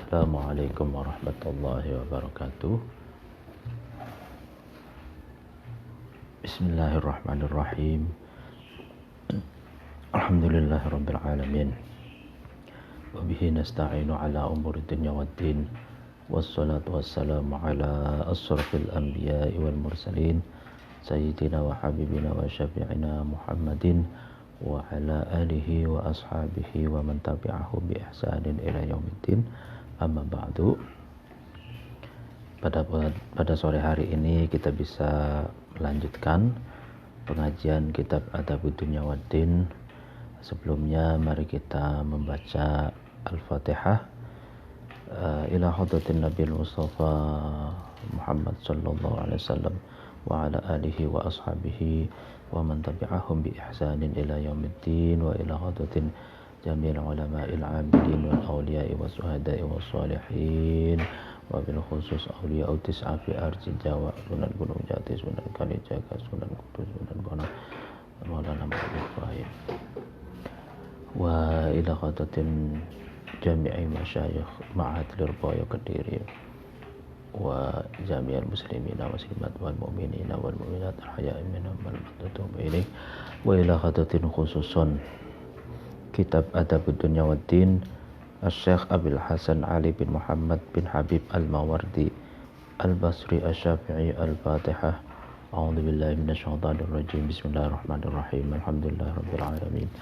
Assalamualaikum warahmatullahi wabarakatuh. Bismillahirrahmanirrahim. Alhamdulillahirabbil alamin. Wa bihi nasta'inu ala umuri dunya waddin. Wassalatu wassalamu ala asrafil anbiya'i wal mursalin sayyidina wa habibina wa syafi'ina Muhammadin wa ala alihi wa ashabihi wa man tabi'ahu bi ihsanin ila yaumiddin. Amma ba'du. Pada sore hari ini kita bisa melanjutkan pengajian kitab Adabud Dunya Waddin. Sebelumnya mari kita membaca Al-Fatihah ila hadratin Nabil Mustafa Muhammad sallallahu alaihi wasallam wa ala alihi wa ashabihi wa man tabi'ahum bi ihsanin ila yaumiddin wa ila hadratin jami'il ulama'il 'amilin wal awliya'i was suhada'i was salihin wa bil khusus awliya'u tis'a fi ardi Jawa, Sunan Gunung Jati, Sunan Kalijaga, Sunan Kudus, Sunan Bonang, Maulana Muhammad Ibrahim wa ila hadratin jami'i masyayikh ma'had Lirboyo Kediri wa jami'al muslimina muslimat wal mu'minina wal mu'minat al-haya'i minhum wal maqtutum ilaih wa ila hadratin khususun kitab Adabud Dunya Waddin Syekh Abil Hasan Ali bin Muhammad bin Habib Al-Mawardi Al-Basri Asy-Syafi'i. Al-Fatihah. A'udzu billahi minasyaitonir rajim. Bismillahirrahmanirrahim. Alhamdulillahirabbil alamin.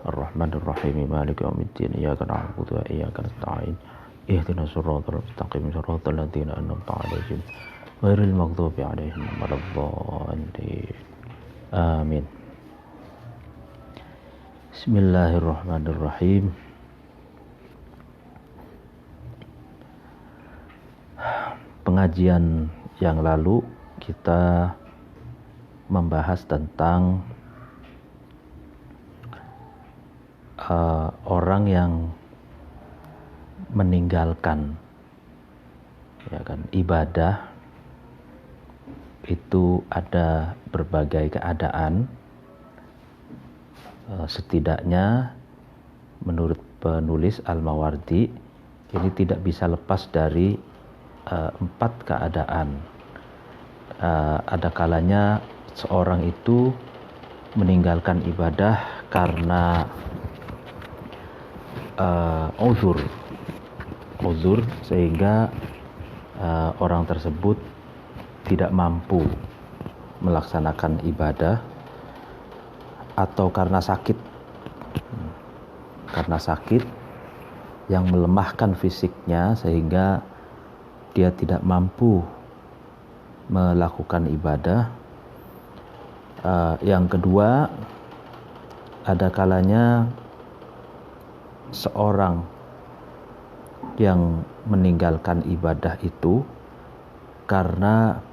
Ar-Rahmanir Rahim. Maliki yaumiddin. Iyyaka na'budu wa iyyaka nasta'in. Ihdinas siratal mustaqim. Siratal ladzina an'amta 'alaihim ghairil maghdubi 'alaihim waladdallin. Amin. Bismillahirrahmanirrahim. Pengajian yang lalu kita membahas tentang orang yang meninggalkan ibadah itu ada berbagai keadaan. Setidaknya menurut penulis Al-Mawardi ini tidak bisa lepas dari 4 keadaan. Ada kalanya seorang itu meninggalkan ibadah karena uzur sehingga orang tersebut tidak mampu melaksanakan ibadah, atau karena sakit yang melemahkan fisiknya sehingga dia tidak mampu melakukan ibadah. Yang kedua, ada kalanya seorang yang meninggalkan ibadah itu karena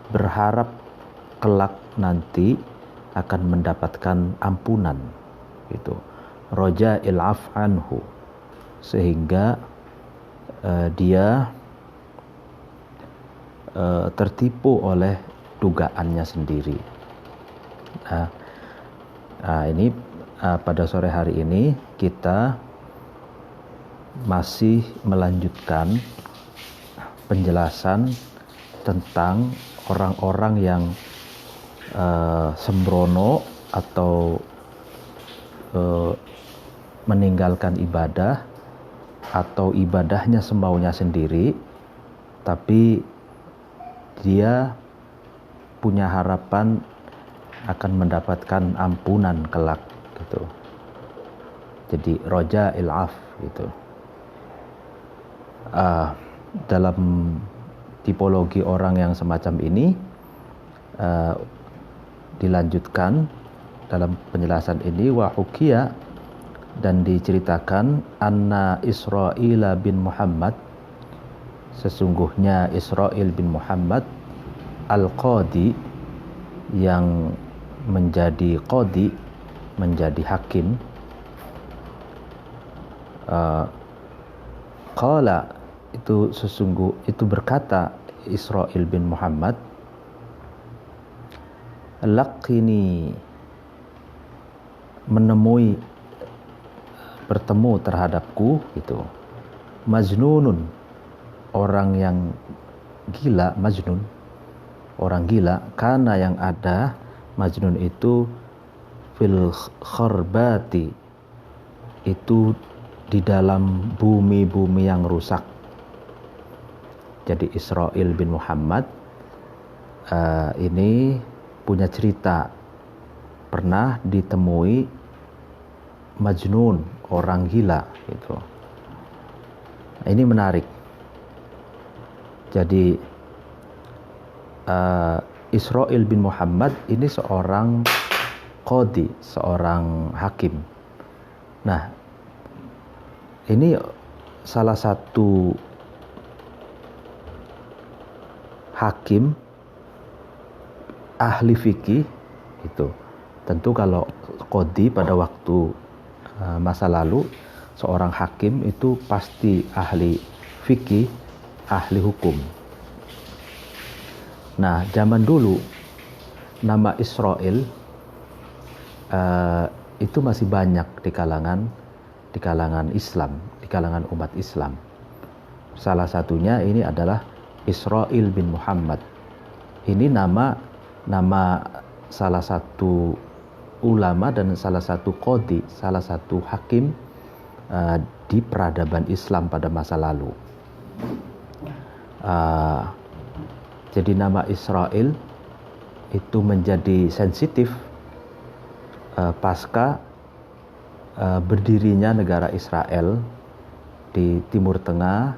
berharap kelak nanti akan mendapatkan ampunan, gitu. Roja'il af'anhu, sehingga dia tertipu oleh dugaannya sendiri. Ini pada sore hari ini kita masih melanjutkan penjelasan tentang orang-orang yang sembrono atau meninggalkan ibadah atau ibadahnya semaunya sendiri, tapi dia punya harapan akan mendapatkan ampunan kelak, gitu. Jadi roja'il af, gitu. Dalam tipologi orang yang semacam ini dilanjutkan dalam penjelasan ini, wa hukiya, dan diceritakan, anna Israil bin Muhammad, sesungguhnya Israil bin Muhammad al-Qadi, yang menjadi qadi, menjadi hakim, qala, itu berkata Israil bin Muhammad, laqini, menemui bertemu terhadapku gitu. Majnunun, orang yang gila, majnun, orang gila, karena yang ada majnun itu fil kharbati, itu di dalam bumi-bumi yang rusak. Jadi Israil bin Muhammad ini punya cerita pernah ditemui majnun, orang gila gitu. Nah, ini menarik. Jadi Israil bin Muhammad ini seorang qadi, seorang hakim. Nah, ini salah satu hakim ahli fikih itu. Tentu kalau qadi pada waktu masa lalu, seorang hakim itu pasti ahli fikih, ahli hukum. Nah, zaman dulu nama Israil itu masih banyak di kalangan Islam, di kalangan umat Islam. Salah satunya ini adalah Israil bin Muhammad. Ini nama salah satu ulama dan salah satu qadi, salah satu hakim di peradaban Islam pada masa lalu. Jadi nama Israil itu menjadi sensitif pasca berdirinya negara Israel di Timur Tengah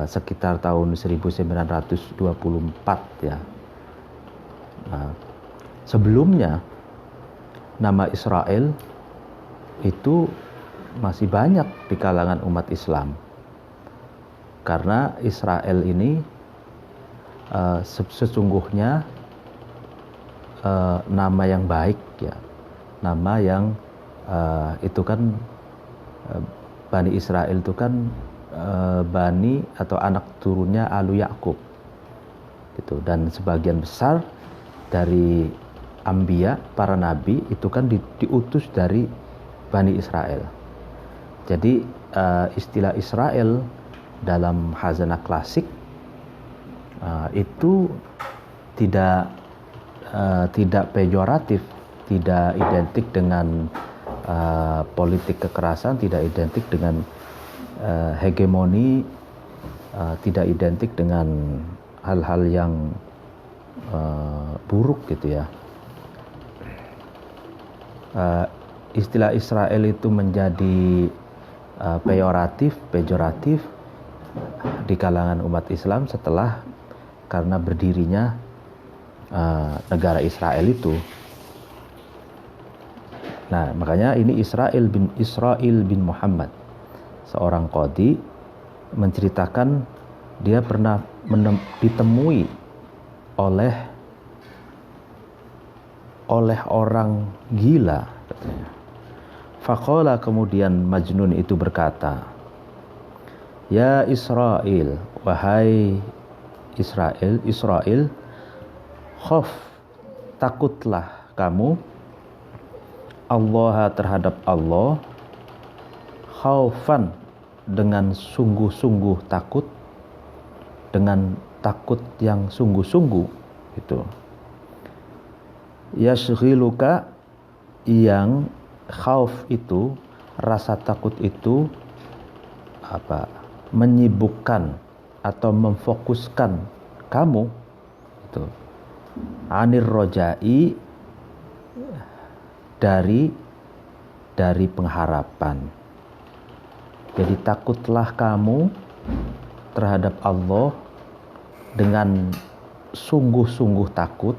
sekitar tahun 1924 ya. Sebelumnya nama Israel itu masih banyak di kalangan umat Islam, karena Israel ini sesungguhnya nama yang baik ya, nama yang itu kan Bani Israel itu kan bani atau anak turunnya Alu Yakub gitu, dan sebagian besar dari Ambiya, para nabi itu kan diutus dari Bani Israel. Jadi istilah Israel dalam khazanah klasik itu tidak pejoratif, tidak identik dengan politik kekerasan, tidak identik dengan hegemoni, tidak identik dengan hal-hal yang buruk gitu ya. Istilah Israel itu menjadi pejoratif di kalangan umat Islam setelah karena berdirinya negara Israel itu. Nah, makanya ini Israil bin Muhammad, seorang qadi, menceritakan dia pernah ditemui oleh orang gila katanya. Faqala, kemudian Majnun itu berkata, "Ya Israil, wahai Israil, khaf, takutlah kamu Allah, terhadap Allah, khaufan, dengan sungguh-sungguh takut, dengan takut yang sungguh-sungguh itu. Yashghiluka, yang khauf itu, rasa takut itu menyibukkan atau memfokuskan kamu itu, anir rojai, dari pengharapan. Jadi takutlah kamu terhadap Allah dengan sungguh-sungguh takut.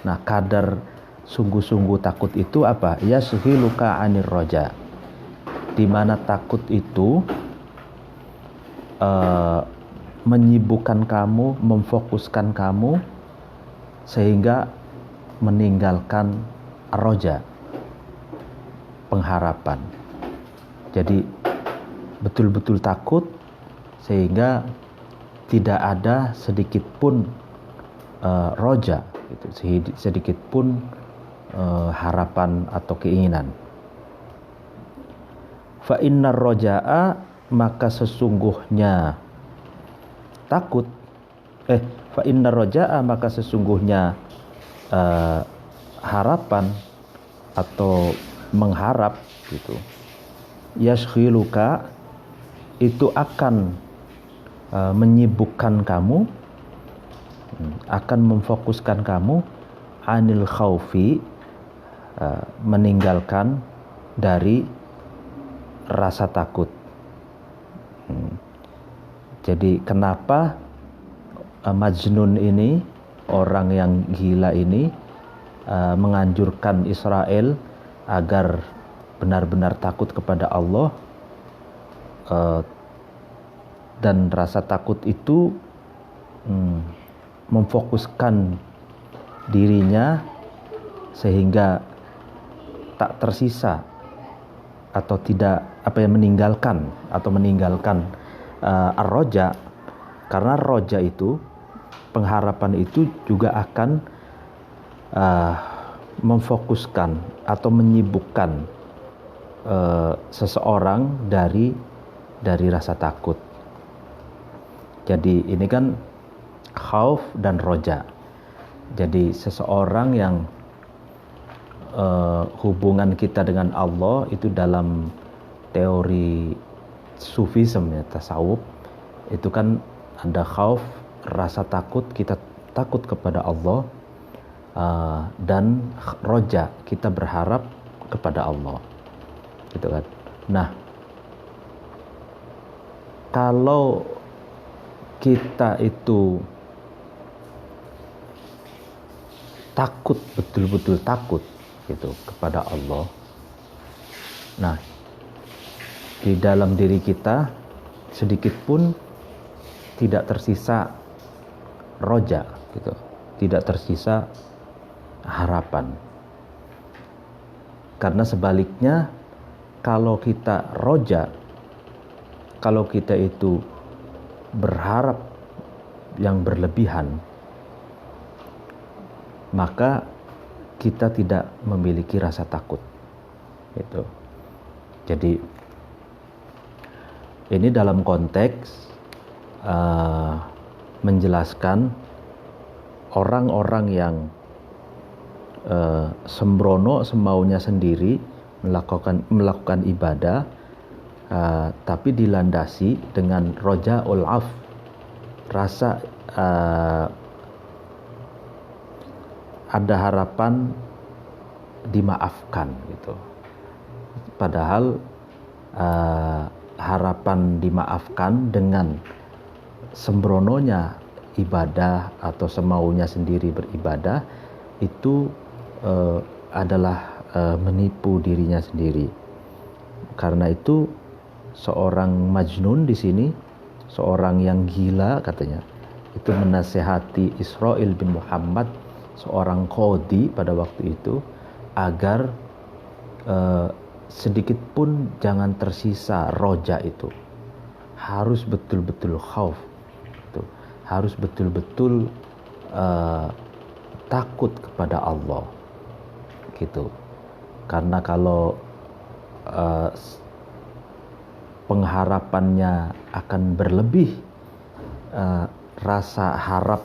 Nah, kadar sungguh-sungguh takut itu apa? Yashghiluka anir roja, di mana takut itu menyibukkan kamu, memfokuskan kamu sehingga meninggalkan roja, pengharapan. Jadi betul-betul takut sehingga tidak ada sedikit pun roja, gitu, sedikit pun harapan atau keinginan. Fa innar roja'a, maka sesungguhnya takut. Fa innar roja'a, maka sesungguhnya harapan atau mengharap gitu. Yashghiluka, itu akan menyibukkan kamu, akan memfokuskan kamu, anil khaufi, meninggalkan dari rasa takut. Jadi kenapa Majnun ini, orang yang gila ini, menganjurkan Israel agar benar-benar takut kepada Allah, dan rasa takut itu memfokuskan dirinya sehingga tak tersisa atau tidak meninggalkan ar-roja, karena roja itu, pengharapan itu juga akan memfokuskan atau menyibukkan seseorang dari rasa takut. Jadi ini kan khauf dan roja. Jadi seseorang yang hubungan kita dengan Allah itu dalam teori sufisme ya, tasawuf, itu kan ada khauf, rasa takut, kita takut kepada Allah, dan roja, kita berharap kepada Allah, gitu kan. Nah, kalau kita itu takut, betul-betul takut gitu kepada Allah, nah di dalam diri kita sedikit pun tidak tersisa roja gitu, tidak tersisa harapan. Karena sebaliknya, kalau kita roja, kalau kita itu berharap yang berlebihan, maka kita tidak memiliki rasa takut. Gitu. Jadi ini dalam konteks menjelaskan orang-orang yang sembrono, semaunya sendiri melakukan ibadah, tapi dilandasi dengan rojaul af, rasa ada harapan dimaafkan gitu. Padahal harapan dimaafkan dengan sembrononya ibadah atau semaunya sendiri beribadah itu adalah menipu dirinya sendiri. Karena itu seorang Majnun di sini, seorang yang gila katanya, itu menasehati Israil bin Muhammad, seorang qadhi pada waktu itu, agar sedikit pun jangan tersisa roja itu. Harus betul-betul khauf, gitu. Harus betul-betul takut kepada Allah, gitu. Karena kalau pengharapannya akan berlebih, rasa harap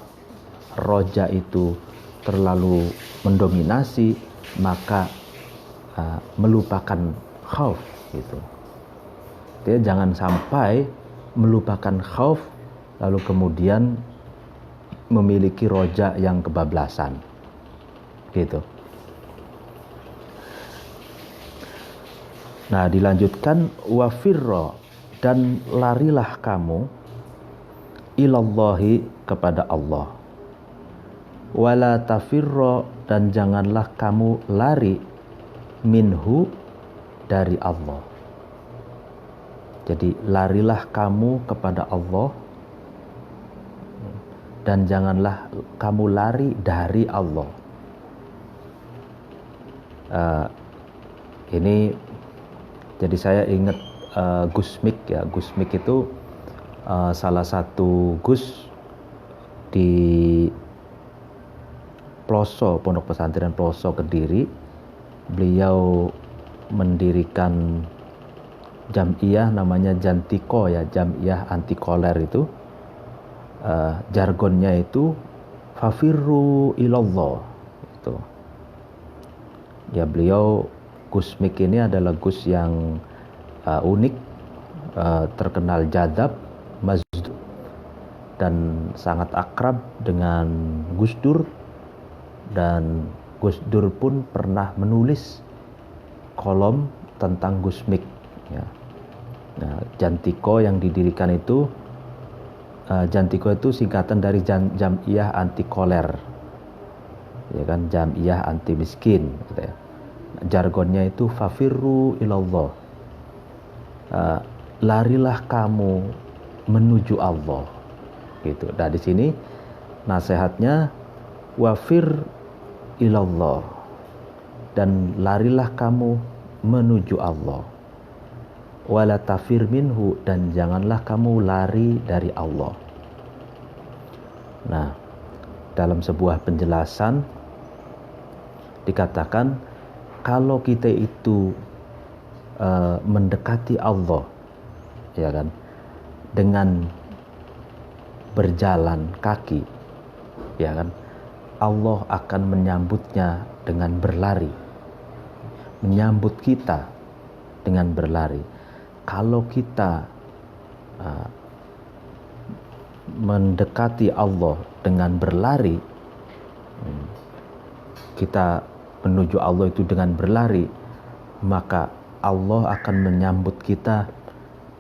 roja itu terlalu mendominasi, maka melupakan khauf gitu. Dia jangan sampai melupakan khauf lalu kemudian memiliki roja yang kebablasan gitu. Nah, dilanjutkan wafirra, dan larilah kamu ilallahi, kepada Allah. Wala tafirra, dan janganlah kamu lari minhu, dari Allah. Jadi larilah kamu kepada Allah dan janganlah kamu lari dari Allah. Ini jadi saya ingat Gus Mik ya. Gus Mik itu salah satu Gus di Ploso, Pondok Pesantren Ploso Kediri. Beliau mendirikan jam'iyah namanya Jantiko ya, jam'iyah anti koler itu jargonnya itu fafirru ilallah itu. Ya, beliau Gus Mik ini adalah Gus yang unik, terkenal jadab, mazdud, dan sangat akrab dengan Gus Dur, dan Gus Dur pun pernah menulis kolom tentang Gus Mik ya. Nah, Jantiko yang didirikan itu Jantiko itu singkatan dari Jam'iyah Anti Koler ya kan, Jam'iyah Anti Miskin gitu ya. Jargonnya itu fafirru ilallah, larilah kamu menuju Allah gitu. Nah, di sini nasihatnya wafir ilallah, dan larilah kamu menuju Allah, wala tafir minhu, dan janganlah kamu lari dari Allah. Nah, dalam sebuah penjelasan dikatakan kalau kita itu mendekati Allah ya kan, dengan berjalan kaki ya kan, Allah akan menyambutnya dengan berlari, menyambut kita dengan berlari. Kalau kita mendekati Allah dengan berlari, kita menuju Allah itu dengan berlari, maka Allah akan menyambut kita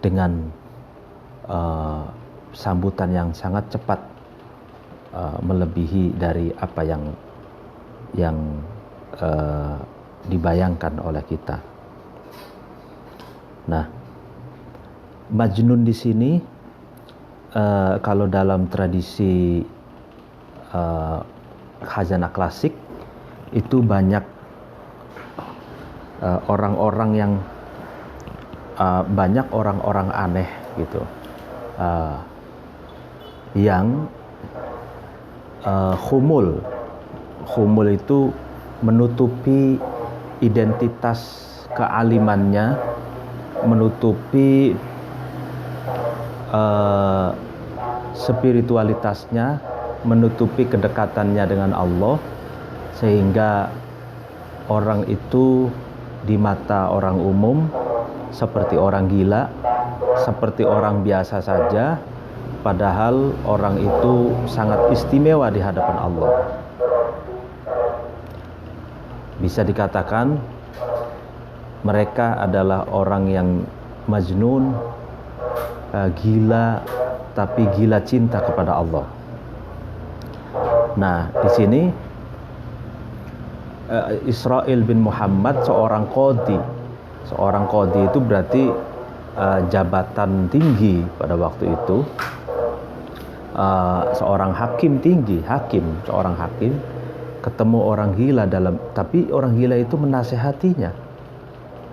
dengan sambutan yang sangat cepat, melebihi dari apa yang dibayangkan oleh kita. Nah, Majnun di sini kalau dalam tradisi khazanah klasik itu banyak orang-orang aneh gitu, yang khumul itu menutupi identitas kealimannya, menutupi spiritualitasnya, menutupi kedekatannya dengan Allah, sehingga orang itu di mata orang umum seperti orang gila, seperti orang biasa saja, padahal orang itu sangat istimewa di hadapan Allah. Bisa dikatakan mereka adalah orang yang majnun, gila, tapi gila cinta kepada Allah. Nah, di sini Israil bin Muhammad seorang qadhi. Seorang qadhi itu berarti jabatan tinggi pada waktu itu. Seorang hakim tinggi, seorang hakim ketemu orang gila tapi orang gila itu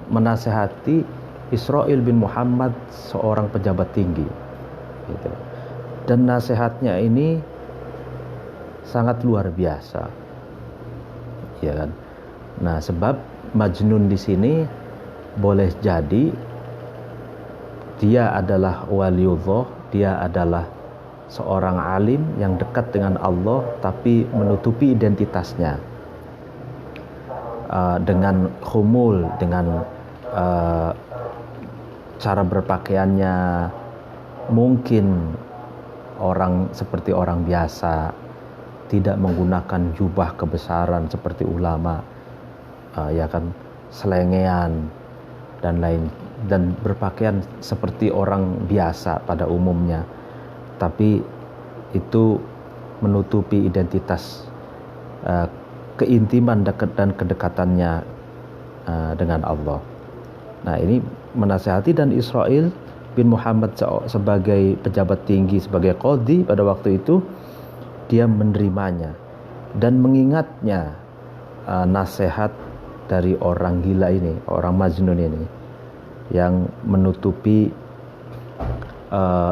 menasehati Israil bin Muhammad, seorang pejabat tinggi gitu. Dan nasihatnya ini sangat luar biasa ya kan. Nah, sebab Majnun di sini boleh jadi dia adalah waliullah, dia adalah seorang alim yang dekat dengan Allah tapi menutupi identitasnya dengan khumul, dengan cara berpakaiannya mungkin seperti orang biasa, tidak menggunakan jubah kebesaran seperti ulama, ya kan, selengean dan lain, dan berpakaian seperti orang biasa pada umumnya, tapi itu menutupi identitas keintiman dan kedekatannya dengan Allah. Nah, ini menasihati, dan Israil bin Muhammad sebagai pejabat tinggi, sebagai qadhi pada waktu itu, dia menerimanya dan mengingatnya nasihat dari orang gila ini, orang Majnun ini, yang menutupi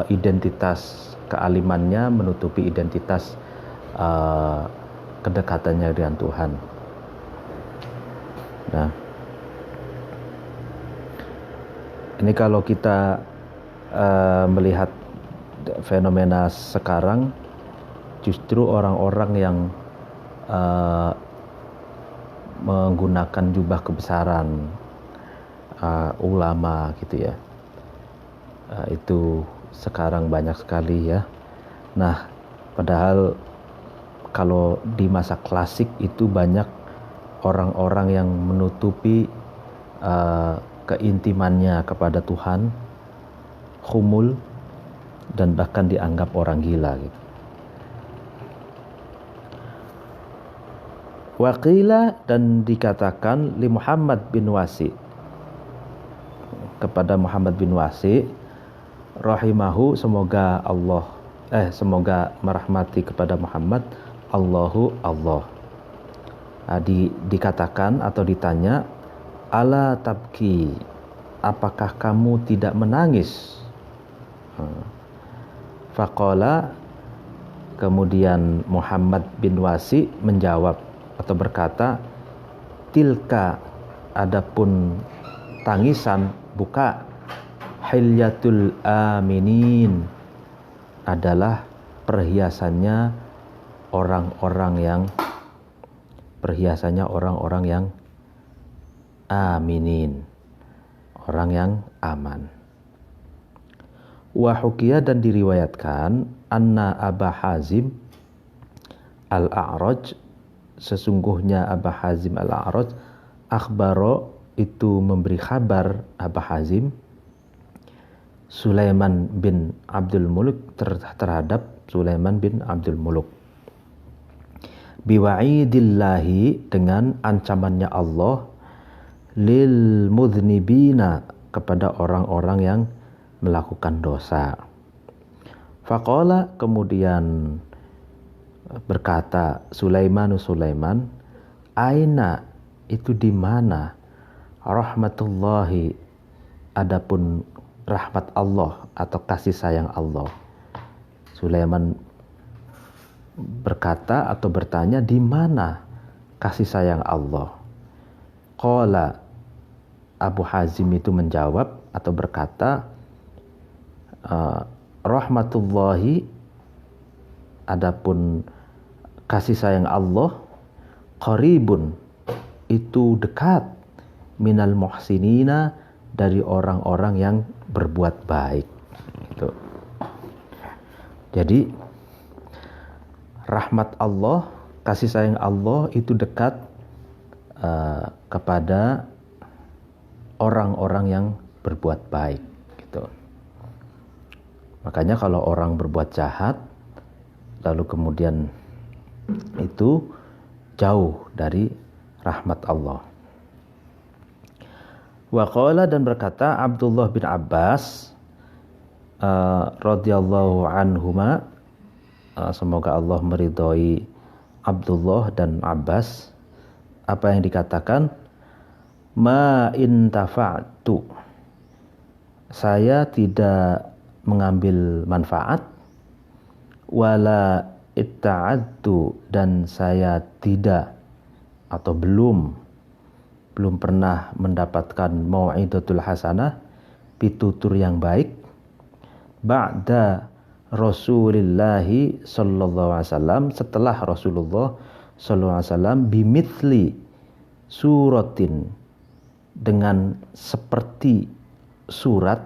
identitas kealimannya, menutupi identitas kedekatannya dengan Tuhan. Nah, Ini kalau kita melihat fenomena sekarang, justru orang-orang yang menggunakan jubah kebesaran, ulama gitu ya, itu sekarang banyak sekali ya. Nah, padahal kalau di masa klasik itu banyak orang-orang yang menutupi keintimannya kepada Tuhan, khumul, dan bahkan dianggap orang gila gitu. Waqila, dan dikatakan li Muhammad bin Wasi, kepada Muhammad bin Wasi rahimahu, semoga merahmati kepada Muhammad, Allahu Allah. Dikatakan atau ditanya, ala tabki, apakah kamu tidak menangis? Faqala, kemudian Muhammad bin Wasi menjawab atau berkata, tilka, adapun tangisan, buka, hilyatul aminin, adalah perhiasannya orang-orang yang aminin, orang yang aman. Wa hukiya, dan diriwayatkan, anna Aba Hazim al-A'raj, sesungguhnya Aba Hazim al-A'raj, akhbaro, itu memberi kabar Aba Hazim, Sulaiman bin Abdul Muluk, terhadap Sulaiman bin Abdul Muluk, biwa'idillahi, dengan ancamannya Allah, lil mudhnibina, kepada orang-orang yang melakukan dosa. Faqala, kemudian berkata Sulaiman, aina, itu di mana, rahmatullahi, adapun rahmat Allah atau kasih sayang Allah. Sulaiman berkata atau bertanya, di mana kasih sayang Allah? Qala, Abu Hazim itu menjawab atau berkata, rahmatullahi, adapun kasih sayang Allah, qaribun, itu dekat, minal muhsinina, dari orang-orang yang berbuat baik gitu. Jadi rahmat Allah, kasih sayang Allah itu dekat kepada orang-orang yang berbuat baik gitu. Makanya kalau orang berbuat jahat lalu kemudian itu jauh dari rahmat Allah. Wa qala, dan berkata Abdullah bin Abbas radhiyallahu anhuma, semoga Allah meridhoi Abdullah dan Abbas, apa yang dikatakan, ma intafa'tu, saya tidak mengambil manfaat, wala itta'adtu, dan saya tidak atau belum pernah mendapatkan mau'idatul hasanah, pitutur yang baik, ba'da Rasulillahi sallallahu alaihi wasallam, setelah Rasulullah sallallahu alaihi wasallam, bimithli suratin, dengan seperti surat,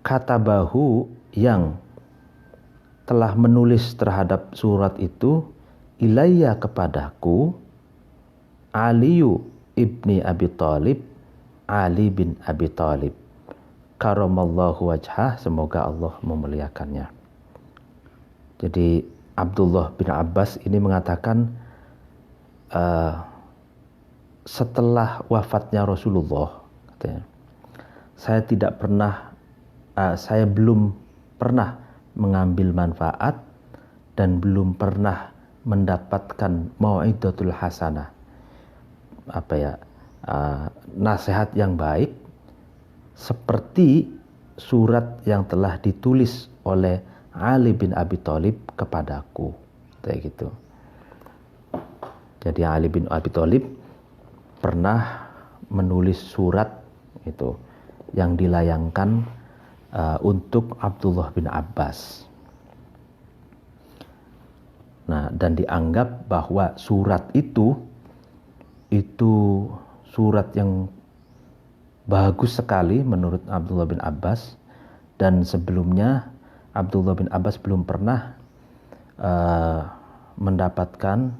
katabahu, yang telah menulis terhadap surat itu, ilayya, kepadaku, Aliyu ibni Abi Thalib, Ali bin Abi Thalib, karamallahu wajhah, semoga Allah memuliakannya. Jadi Abdullah bin Abbas ini mengatakan, setelah wafatnya Rasulullah, katanya, saya belum pernah mengambil manfaat dan belum pernah mendapatkan mau'idatul hasanah, nasihat yang baik, seperti surat yang telah ditulis oleh Ali bin Abi Thalib kepadaku, kayak gitu. Jadi Ali bin Abi Thalib pernah menulis surat itu yang dilayangkan untuk Abdullah bin Abbas. Nah, dan dianggap bahwa surat itu surat yang bagus sekali menurut Abdullah bin Abbas, dan sebelumnya Abdullah bin Abbas belum pernah mendapatkan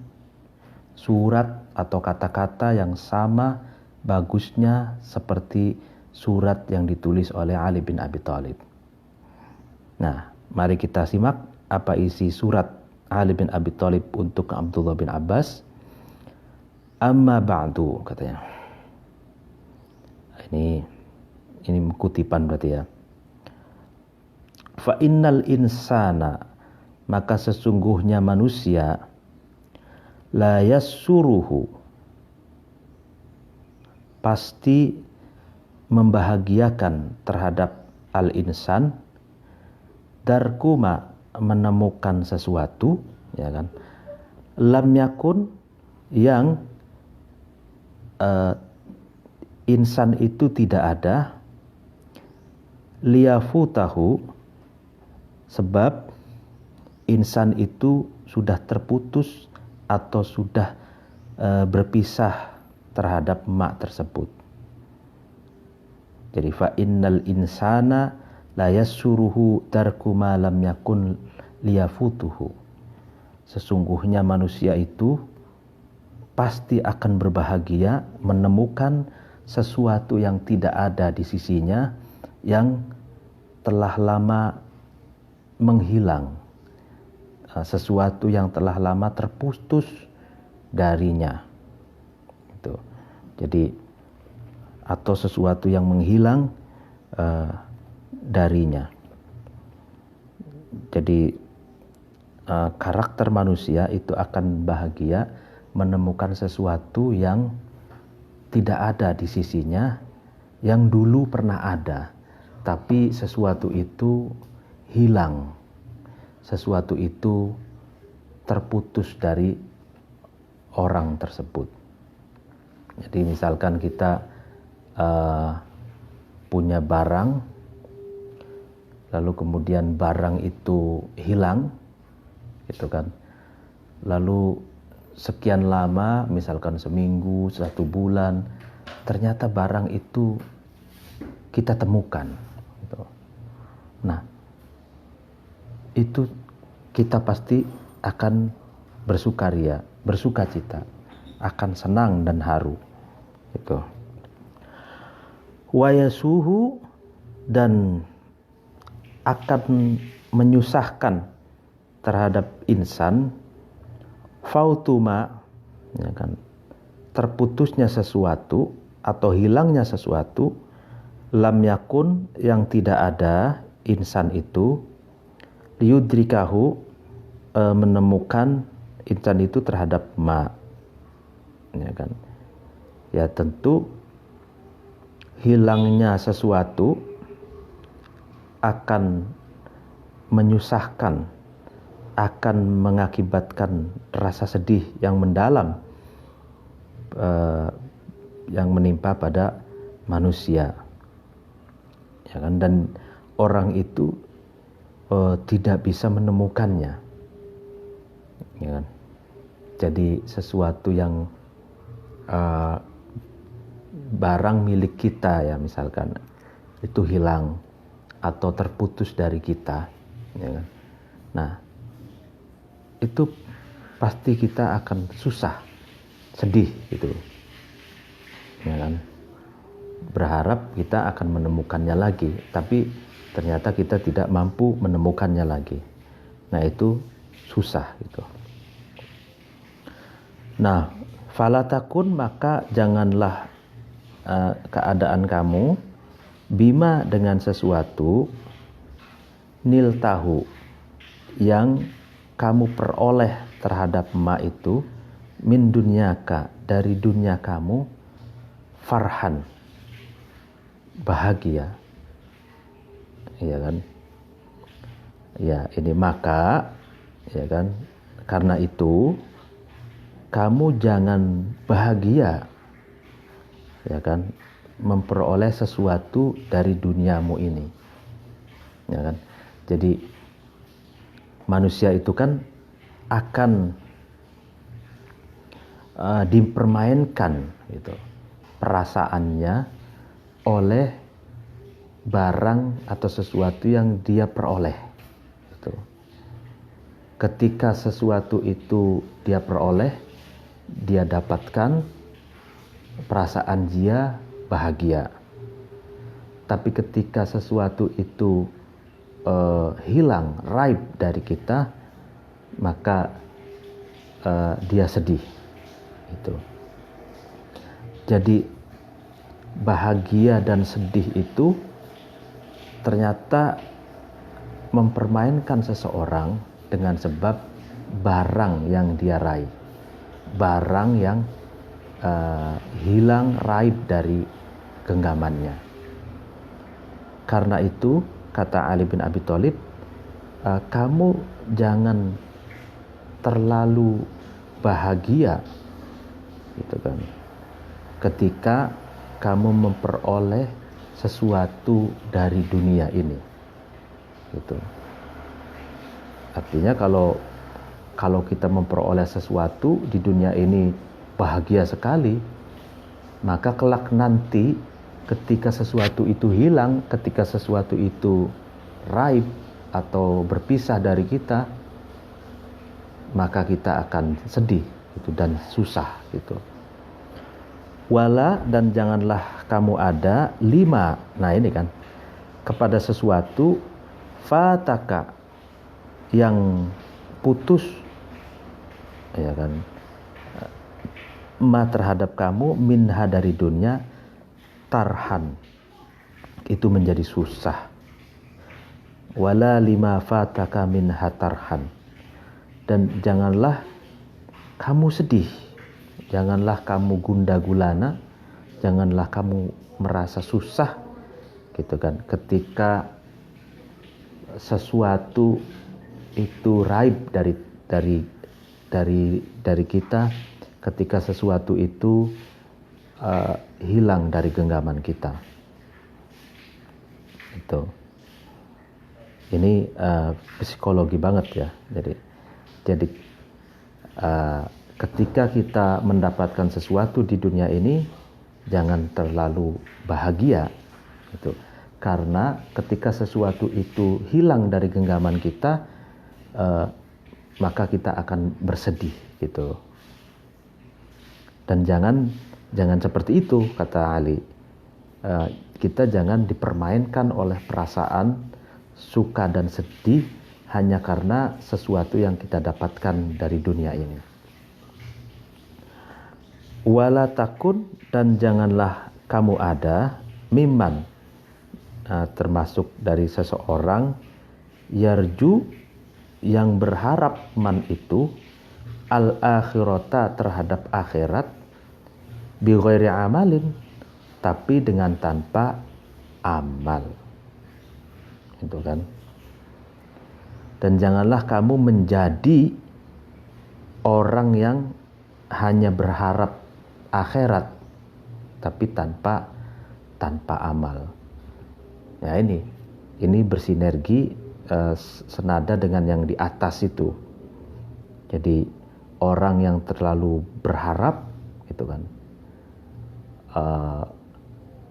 surat atau kata-kata yang sama bagusnya seperti surat yang ditulis oleh Ali bin Abi Thalib. Nah, mari kita simak apa isi surat Ali bin Abi Thalib untuk Abdullah bin Abbas. Amma ba'du, katanya. Ini kutipan berarti ya. Fa innal insana, maka sesungguhnya manusia, la yassuruhu, pasti membahagiakan terhadap al-insan, darkuma, menemukan sesuatu, ya kan, lam yakun, yang insan itu tidak ada, liyafutahu, sebab insan itu sudah terputus atau sudah berpisah terhadap mak tersebut. Jadi fa innal insana la yassuruhu tarku ma lam yakun liyafutuhu. Sesungguhnya manusia itu pasti akan berbahagia menemukan sesuatu yang tidak ada di sisinya, yang telah lama menghilang, sesuatu yang telah lama terputus darinya. Itu. Jadi atau sesuatu yang menghilang darinya. Jadi karakter manusia itu akan bahagia menemukan sesuatu yang tidak ada di sisinya, yang dulu pernah ada, tapi sesuatu itu hilang, sesuatu itu terputus dari orang tersebut. Jadi misalkan kita punya barang, lalu kemudian barang itu hilang, gitu kan. Lalu sekian lama, misalkan seminggu, 1 bulan, ternyata barang itu kita temukan. Gitu. Nah, itu kita pasti akan bersukaria, bersukacita, akan senang dan haru. Gitu. Wayasuhu, dan akan menyusahkan terhadap insan, fautuma, ya kan, terputusnya sesuatu atau hilangnya sesuatu, lam yakun, yang tidak ada insan itu, liyudrikahu, menemukan insan itu terhadap ma, ya kan. Ya tentu hilangnya sesuatu akan menyusahkan, akan mengakibatkan rasa sedih yang mendalam yang menimpa pada manusia, ya kan? Dan orang itu tidak bisa menemukannya, ya kan? Jadi sesuatu yang barang milik kita, ya misalkan, itu hilang atau terputus dari kita, ya kan? Nah, itu pasti kita akan susah, sedih gitu, ya kan? Berharap kita akan menemukannya lagi, tapi ternyata kita tidak mampu menemukannya lagi. Nah, itu susah gitu. Nah, falatakun, maka janganlah keadaan kamu, bima, dengan sesuatu, nil tahu, yang kamu peroleh terhadap ma itu, min dunyaka, dari dunia kamu, farhan, bahagia, ya kan? Ya, ini maka, ya kan, karena itu kamu jangan bahagia, ya kan, memperoleh sesuatu dari duniamu ini, ya kan? Jadi manusia itu kan akan dipermainkan gitu perasaannya oleh barang atau sesuatu yang dia peroleh gitu. Ketika sesuatu itu dia peroleh, dia dapatkan, perasaan dia bahagia. Tapi ketika sesuatu itu hilang, raib dari kita, maka dia sedih. Itu. Jadi bahagia dan sedih itu ternyata mempermainkan seseorang dengan sebab barang yang dia raih, barang yang hilang, raib dari genggamannya. Karena itu kata Ali bin Abi Thalib, kamu jangan terlalu bahagia gitu kan, ketika kamu memperoleh sesuatu dari dunia ini gitu. Artinya kalau kita memperoleh sesuatu di dunia ini bahagia sekali, maka kelak nanti ketika sesuatu itu hilang, ketika sesuatu itu raib atau berpisah dari kita, maka kita akan sedih gitu, dan susah gitu. Wala, dan janganlah kamu ada 5, nah ini kan, kepada sesuatu fataka yang putus, ya kan, ma terhadap kamu, minha dari dunia, tarhan itu menjadi susah. Wala 5 fataka minha tarhan, dan janganlah kamu sedih, janganlah kamu gundah gulana, janganlah kamu merasa susah gitu kan, ketika sesuatu itu raib dari kita, ketika sesuatu itu hilang dari genggaman kita. Itu. Ini psikologi banget ya. Jadi ketika kita mendapatkan sesuatu di dunia ini, jangan terlalu bahagia gitu. Karena ketika sesuatu itu hilang dari genggaman kita, maka kita akan bersedih gitu. Dan jangan seperti itu, kata Ali. Kita jangan dipermainkan oleh perasaan suka dan sedih hanya karena sesuatu yang kita dapatkan dari dunia ini. Wala takun, dan janganlah kamu ada mimman, termasuk dari seseorang, yarju, yang berharap man itu, al-akhirata, terhadap akhirat, bi ghairi amalin, tapi dengan tanpa amal. Itu kan. Dan janganlah kamu menjadi orang yang hanya berharap akhirat tapi tanpa amal. Ya, ini bersinergi senada dengan yang di atas itu. Jadi orang yang terlalu berharap gitu kan,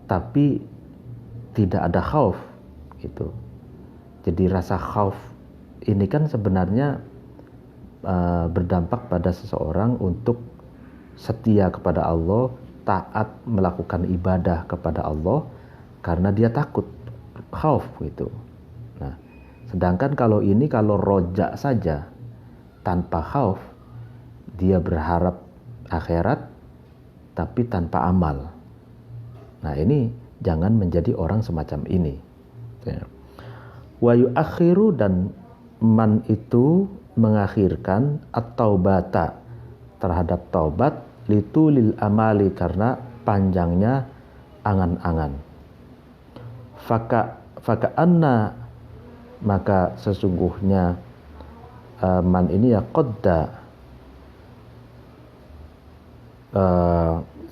tapi tidak ada khauf gitu. Jadi rasa khauf ini kan sebenarnya berdampak pada seseorang untuk setia kepada Allah, taat melakukan ibadah kepada Allah karena dia takut, khauf gitu. Nah, sedangkan kalau roja saja tanpa khauf, dia berharap akhirat tapi tanpa amal. Nah, ini jangan menjadi orang semacam ini. Wa yu'akhiru, dan man itu mengakhirkan at-taubata, terhadap taubat, litulil amali, karena panjangnya angan-angan. Faka anna, maka sesungguhnya man ini ya qadda,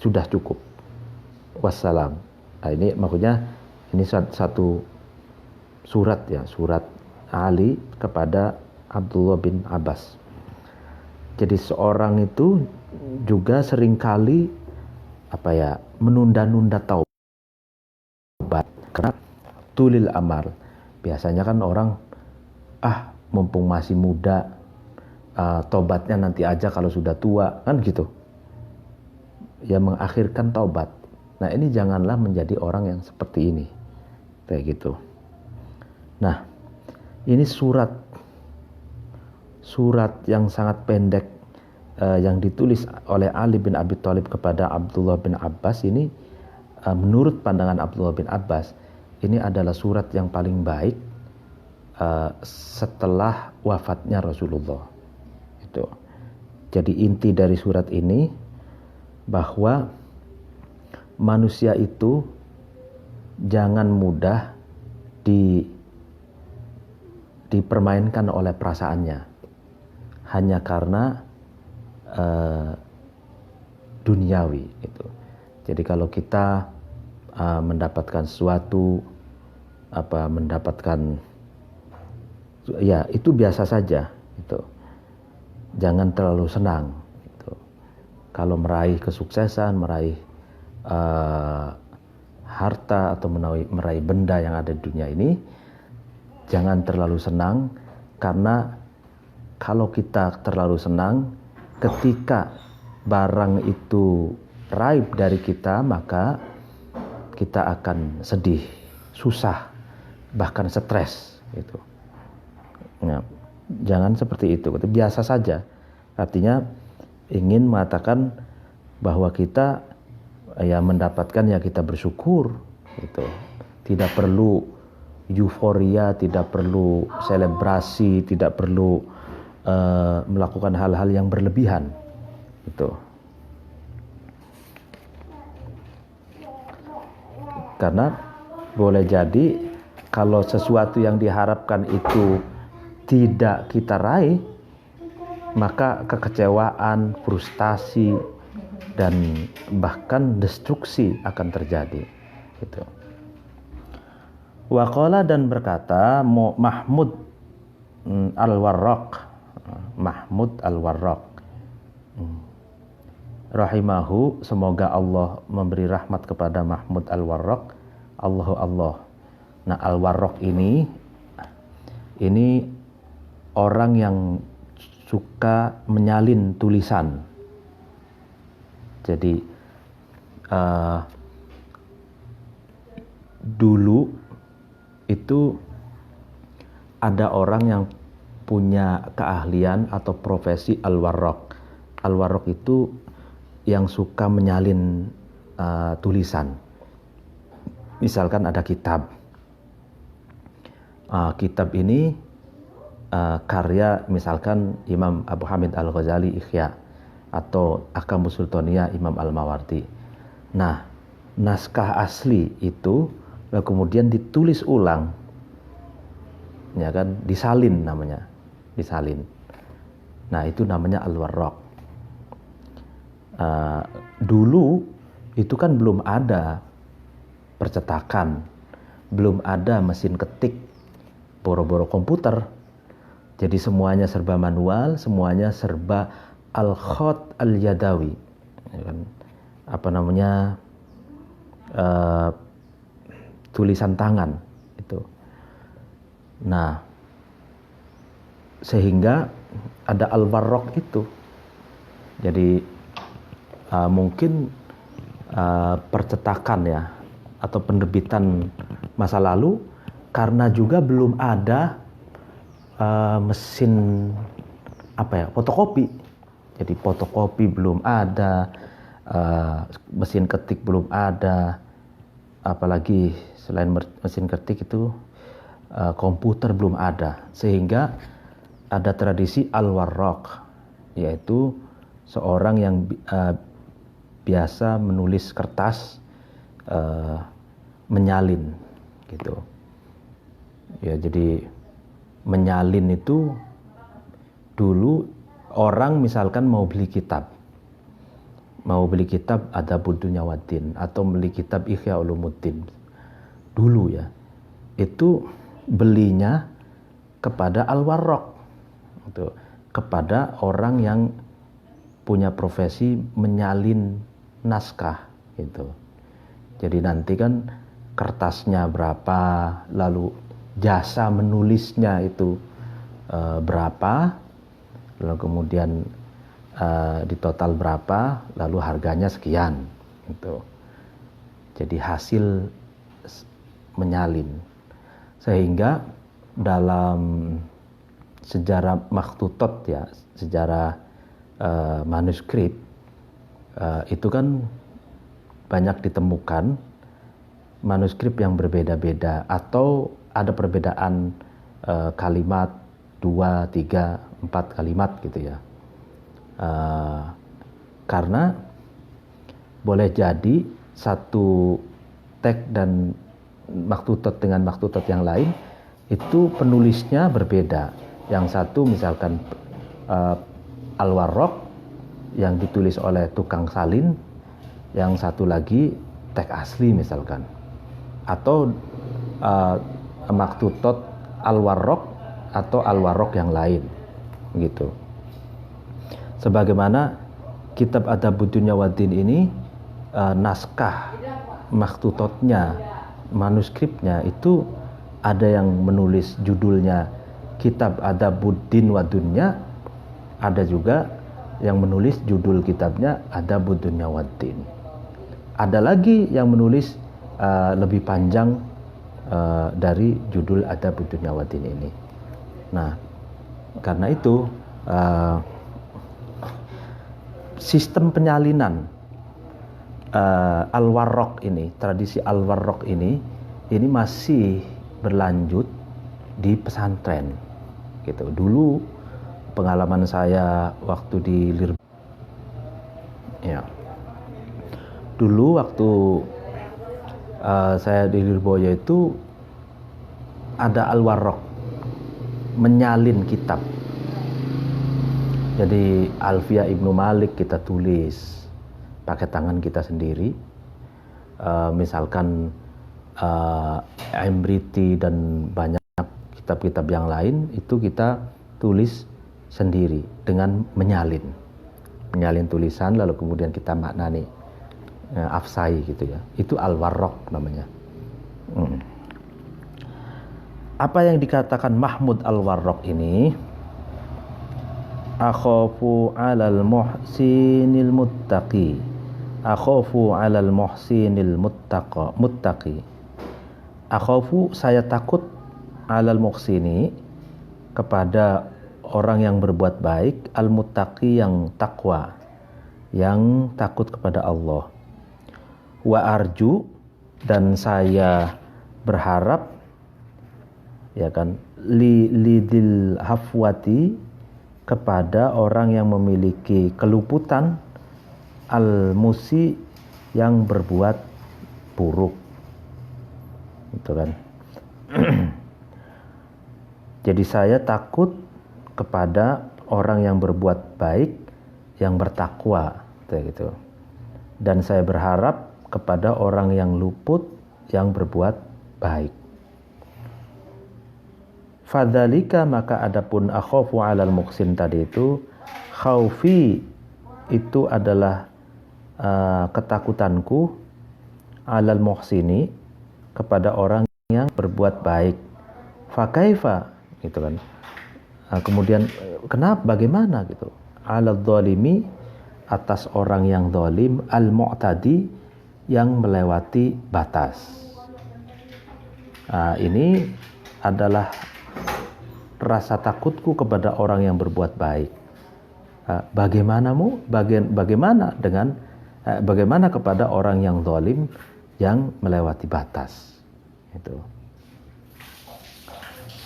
sudah cukup. Wassalam. Nah, ini maksudnya ini satu surat ya, surat Ali kepada Abdullah bin Abbas. Jadi seorang itu juga seringkali menunda-nunda taubat karena tulil amal. Biasanya kan orang mumpung masih muda, taubatnya nanti aja kalau sudah tua, kan gitu. Ya mengakhirkan taubat. Nah, ini janganlah menjadi orang yang seperti ini. Kayak gitu. Nah, ini surat yang sangat pendek yang ditulis oleh Ali bin Abi Thalib kepada Abdullah bin Abbas ini, menurut pandangan Abdullah bin Abbas, ini adalah surat yang paling baik setelah wafatnya Rasulullah. Itu. Jadi inti dari surat ini bahwa manusia itu jangan mudah dipermainkan oleh perasaannya hanya karena duniawi itu. Jadi kalau kita mendapatkan sesuatu, ya itu biasa saja itu. Jangan terlalu senang gitu. Kalau meraih kesuksesan, meraih harta atau meraih benda yang ada di dunia ini, jangan terlalu senang, karena kalau kita terlalu senang, ketika barang itu raib dari kita, maka kita akan sedih, susah, bahkan stres gitu. Nah, jangan seperti itu. Biasa saja. Artinya ingin mengatakan bahwa kita mendapatkan ya kita bersyukur gitu. Tidak perlu euforia, tidak perlu selebrasi, tidak perlu melakukan hal-hal yang berlebihan gitu. Karena boleh jadi kalau sesuatu yang diharapkan itu tidak kita raih, maka kekecewaan, frustasi, dan bahkan destruksi akan terjadi gitu. Waqala, dan berkata Mahmud Al-Warraq rahimahu, semoga Allah memberi rahmat kepada Mahmud Al-Warraq. Allah. Nah, Al-Warraq ini orang yang suka menyalin tulisan. Jadi dulu itu ada orang yang punya keahlian atau profesi Al-Warraq. Al-Warraq itu yang suka menyalin tulisan. Misalkan ada kitab. Kitab ini karya misalkan Imam Abu Hamid Al-Ghazali Ihya atau Ahkamus Sultaniyah Imam Al-Mawardi. Nah, naskah asli itu kemudian ditulis ulang, ya kan, disalin namanya, disalin. Nah, itu namanya Al-Warraq. Dulu itu kan belum ada percetakan, belum ada mesin ketik, boro-boro komputer. Jadi semuanya serba manual, semuanya serba al-khat al-yadawi, ya kan? Tulisan tangan itu. Nah, sehingga ada Al-Warraq itu. Jadi mungkin percetakan ya atau penerbitan masa lalu, karena juga belum ada mesin fotokopi. Jadi fotokopi belum ada, mesin ketik belum ada, apalagi selain mesin ketik itu komputer belum ada, sehingga ada tradisi Al-Warraq, yaitu seorang yang biasa menulis kertas, menyalin gitu. Ya, jadi menyalin itu dulu orang misalkan mau beli kitab, mau beli kitab Adabud Dunya Waddin atau beli kitab Ihya Ulumuddin dulu ya, itu belinya kepada Al-Warraq, gitu, kepada orang yang punya profesi menyalin naskah gitu. Jadi nanti kan kertasnya berapa, lalu jasa menulisnya itu berapa, lalu kemudian di total berapa, lalu harganya sekian gitu. Jadi hasil menyalin. Sehingga dalam sejarah makhtutot ya, sejarah manuskrip itu kan banyak ditemukan manuskrip yang berbeda-beda atau ada perbedaan kalimat 2, 3, 4 kalimat gitu ya. Karena boleh jadi satu teks dan makhtutot dengan makhtutot yang lain itu penulisnya berbeda. Yang satu misalkan Al-Warraq yang ditulis oleh tukang salin, yang satu lagi teks asli misalkan, atau makhtutot Al-Warraq atau Al-Warraq yang lain gitu. Sebagaimana kitab Adabud Dunya Waddin ini naskah makhtutotnya, manuskripnya itu ada yang menulis judulnya kitab Adabuddin wa Dunya, ada juga yang menulis judul kitabnya Adabud Dunya Waddin. Ada lagi yang menulis lebih panjang dari judul Adabud Dunya Waddin ini. Nah, karena itu sistem penyalinan Al-Warraq ini, tradisi Al-Warraq ini masih berlanjut di pesantren gitu. Dulu pengalaman saya waktu di ya. Dulu waktu saya di Lirboyo itu ada Al-Warraq menyalin kitab. Jadi Alfiyah Ibnu Malik kita tulis pakai tangan kita sendiri. Misalkan Imriti dan banyak kitab-kitab yang lain itu kita tulis sendiri dengan menyalin tulisan, lalu kemudian kita maknani, afsai gitu ya. Itu Al-Warraq namanya. Apa yang dikatakan Mahmud Al-Warraq ini? Akhafu 'alal muhsinil muttaqi. Akhafu 'alal muhsinil muttaqi. Akhafu, saya takut, 'alal muhsini, kepada orang yang berbuat baik, al-muttaqi, yang takwa, yang takut kepada Allah. Wa arju, dan saya berharap, ya kan, lidil hafwati, kepada orang yang memiliki keluputan, al-musi, yang berbuat buruk, gitu kan. Jadi saya takut kepada orang yang berbuat baik, yang bertakwa, gitu. Dan saya berharap kepada orang yang luput, yang berbuat baik. Fadzalika, maka adapun akhafu 'alal muhsin tadi itu, khaufi itu adalah ketakutanku, 'alal muhsini, kepada orang yang berbuat baik. Fakaifa, gitu kan. Kemudian kenapa, bagaimana gitu? 'Alal dzalimi, atas orang yang zalim, al-mu'tadi, yang melewati batas. Ini adalah rasa takutku kepada orang yang berbuat baik. Bagaimana kepada orang yang zalim, yang melewati batas. Itu.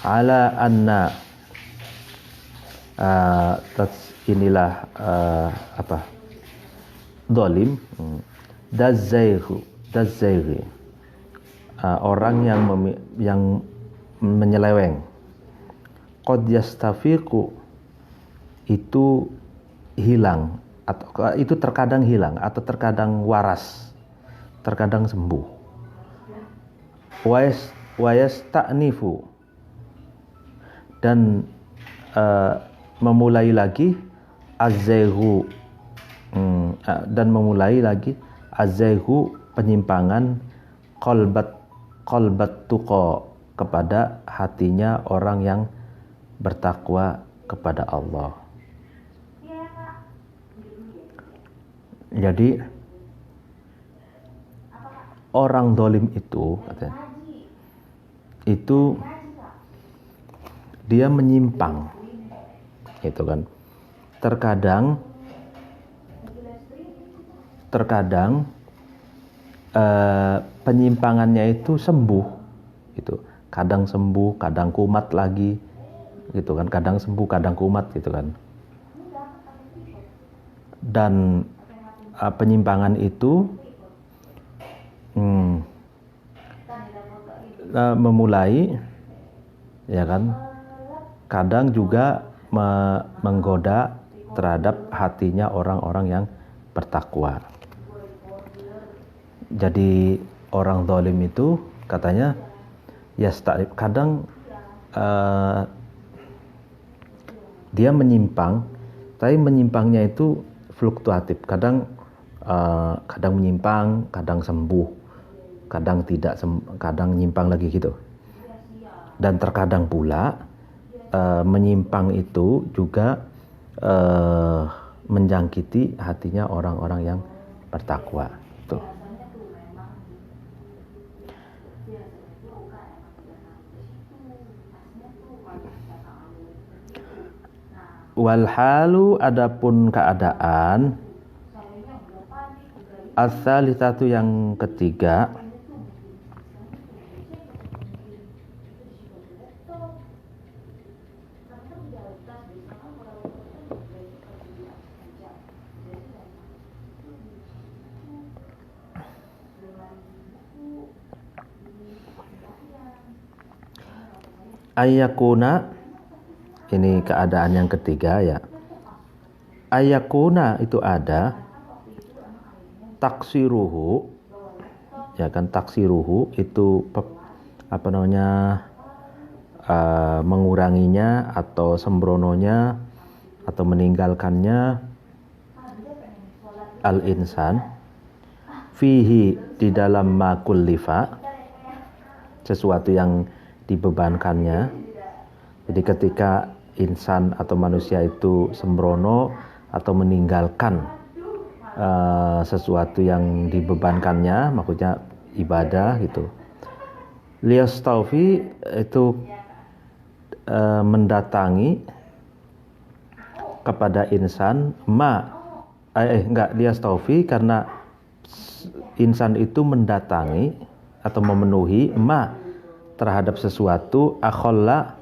Ala anna, inilah zalim, dazzaighi, orang yang menyeleweng. Qad yastafiqu, itu hilang, atau itu terkadang hilang atau terkadang waras, terkadang sembuh. Wa yasta'nifu, dan memulai lagi az-zayghu, dan memulai lagi az-zayghu, penyimpangan, qalbat tuqa, kepada hatinya orang yang bertakwa kepada Allah. Jadi orang zalim itu katanya, itu dia menyimpang, gitu kan. Terkadang penyimpangannya itu sembuh, gitu. Kadang sembuh, kadang kumat lagi, gitu kan. Kadang sembuh, kadang kumat, gitu kan. Dan penyimpangan itu memulai, ya kan, kadang juga menggoda terhadap hatinya orang-orang yang bertakwa. Jadi orang zalim itu katanya kadang dia menyimpang, tapi menyimpangnya itu fluktuatif. Kadang menyimpang, kadang sembuh, kadang tidak, kadang nyimpang lagi, gitu. Dan terkadang pula menyimpang itu juga menjangkiti hatinya orang-orang yang bertakwa. Tuh. Walhalu, adapun keadaan, as-salisatu, yang ketiga, ayakuna, ini keadaan yang ketiga ya. Ayakuna itu ada taksiruhu, ya kan, taksiruhu itu apa namanya, menguranginya atau sembrononya atau meninggalkannya, al-insan fihi, di dalam ma kullifa, sesuatu yang dibebankannya. Jadi ketika insan atau manusia itu sembrono atau meninggalkan sesuatu yang dibebankannya, maksudnya ibadah, gitu. Liyastaufi itu mendatangi kepada insan liyastaufi, karena insan itu mendatangi atau memenuhi terhadap sesuatu akhalla,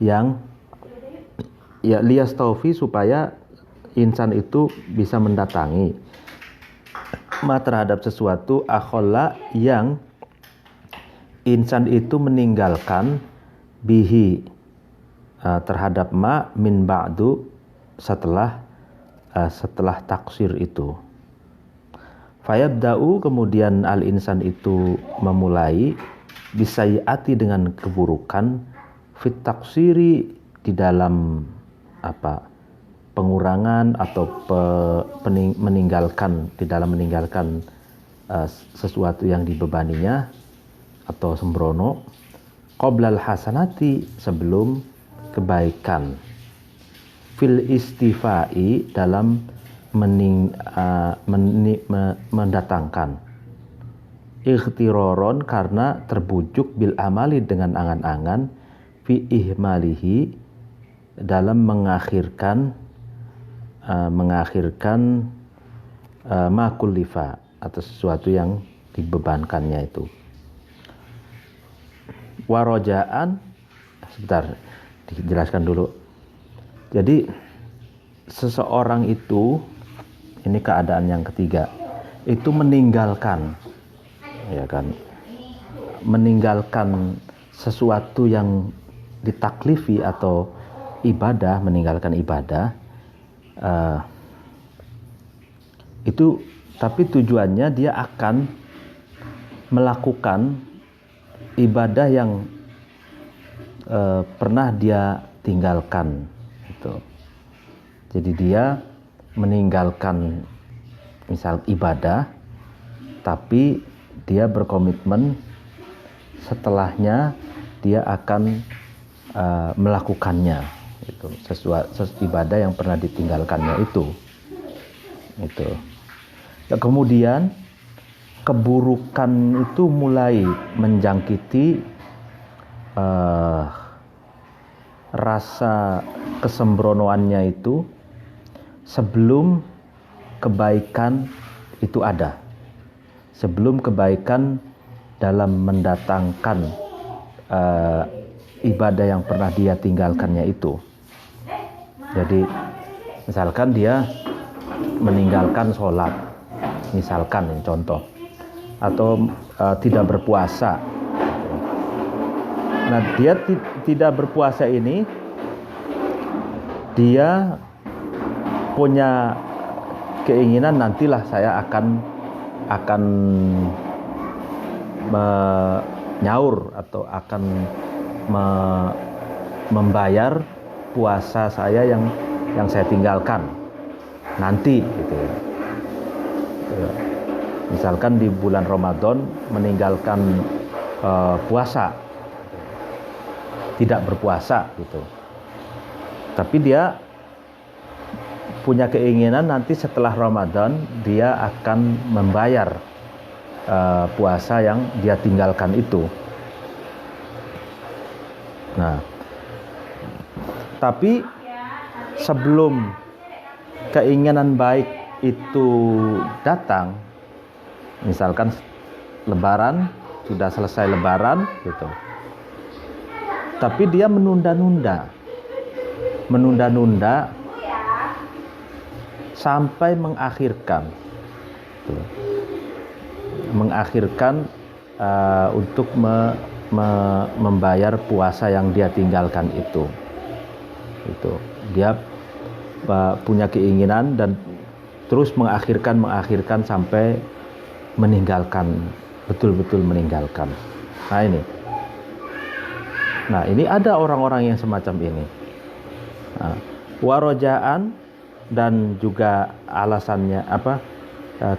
yang ya, liyastaufi, supaya insan itu bisa mendatangi terhadap sesuatu akhalla, yang insan itu meninggalkan bihi, terhadap min ba'du, setelah taksir itu. Fayabda'u, kemudian al-insan itu memulai bisayiati, dengan keburukan, fit taksiri, di dalam pengurangan atau meninggalkan, di dalam meninggalkan sesuatu yang dibebaninya atau sembrono, qoblal hasanati, sebelum kebaikan, fil istifai, dalam mendatangkan, ikhtiroron, karena terbujuk, bil amali, dengan angan-angan, fi ihmalihi, dalam mengakhirkan makullifa, atau sesuatu yang dibebankannya itu. Warojaan, sebentar dijelaskan dulu. Jadi seseorang itu, ini keadaan yang ketiga, itu meninggalkan, ya kan, meninggalkan sesuatu yang ditaklifi atau ibadah, meninggalkan ibadah, Itu tapi tujuannya dia akan melakukan ibadah yang pernah dia tinggalkan gitu. Jadi dia meninggalkan misal ibadah, tapi dia berkomitmen setelahnya dia akan melakukannya itu sesuatu ibadah yang pernah ditinggalkannya itu. Dan kemudian keburukan itu mulai menjangkiti rasa kesembronoannya itu sebelum kebaikan itu ada, sebelum kebaikan dalam mendatangkan ibadah yang pernah dia tinggalkannya itu. Jadi misalkan dia meninggalkan sholat, misalkan contoh, atau tidak berpuasa. Nah, dia tidak berpuasa ini, dia punya keinginan nantilah saya akan menyaur atau akan membayar puasa saya yang saya tinggalkan nanti gitu ya. Misalkan di bulan Ramadan meninggalkan puasa, tidak berpuasa gitu. Tapi dia punya keinginan nanti setelah Ramadan dia akan membayar puasa yang dia tinggalkan itu. Nah, tapi sebelum keinginan baik itu datang, misalkan Lebaran, sudah selesai Lebaran gitu, tapi dia menunda-nunda sampai mengakhirkan untuk membayar puasa yang dia tinggalkan itu. Dia punya keinginan dan terus mengakhirkan sampai meninggalkan, betul-betul meninggalkan. Nah ini ada orang-orang yang semacam ini. Warojaan dan juga alasannya apa?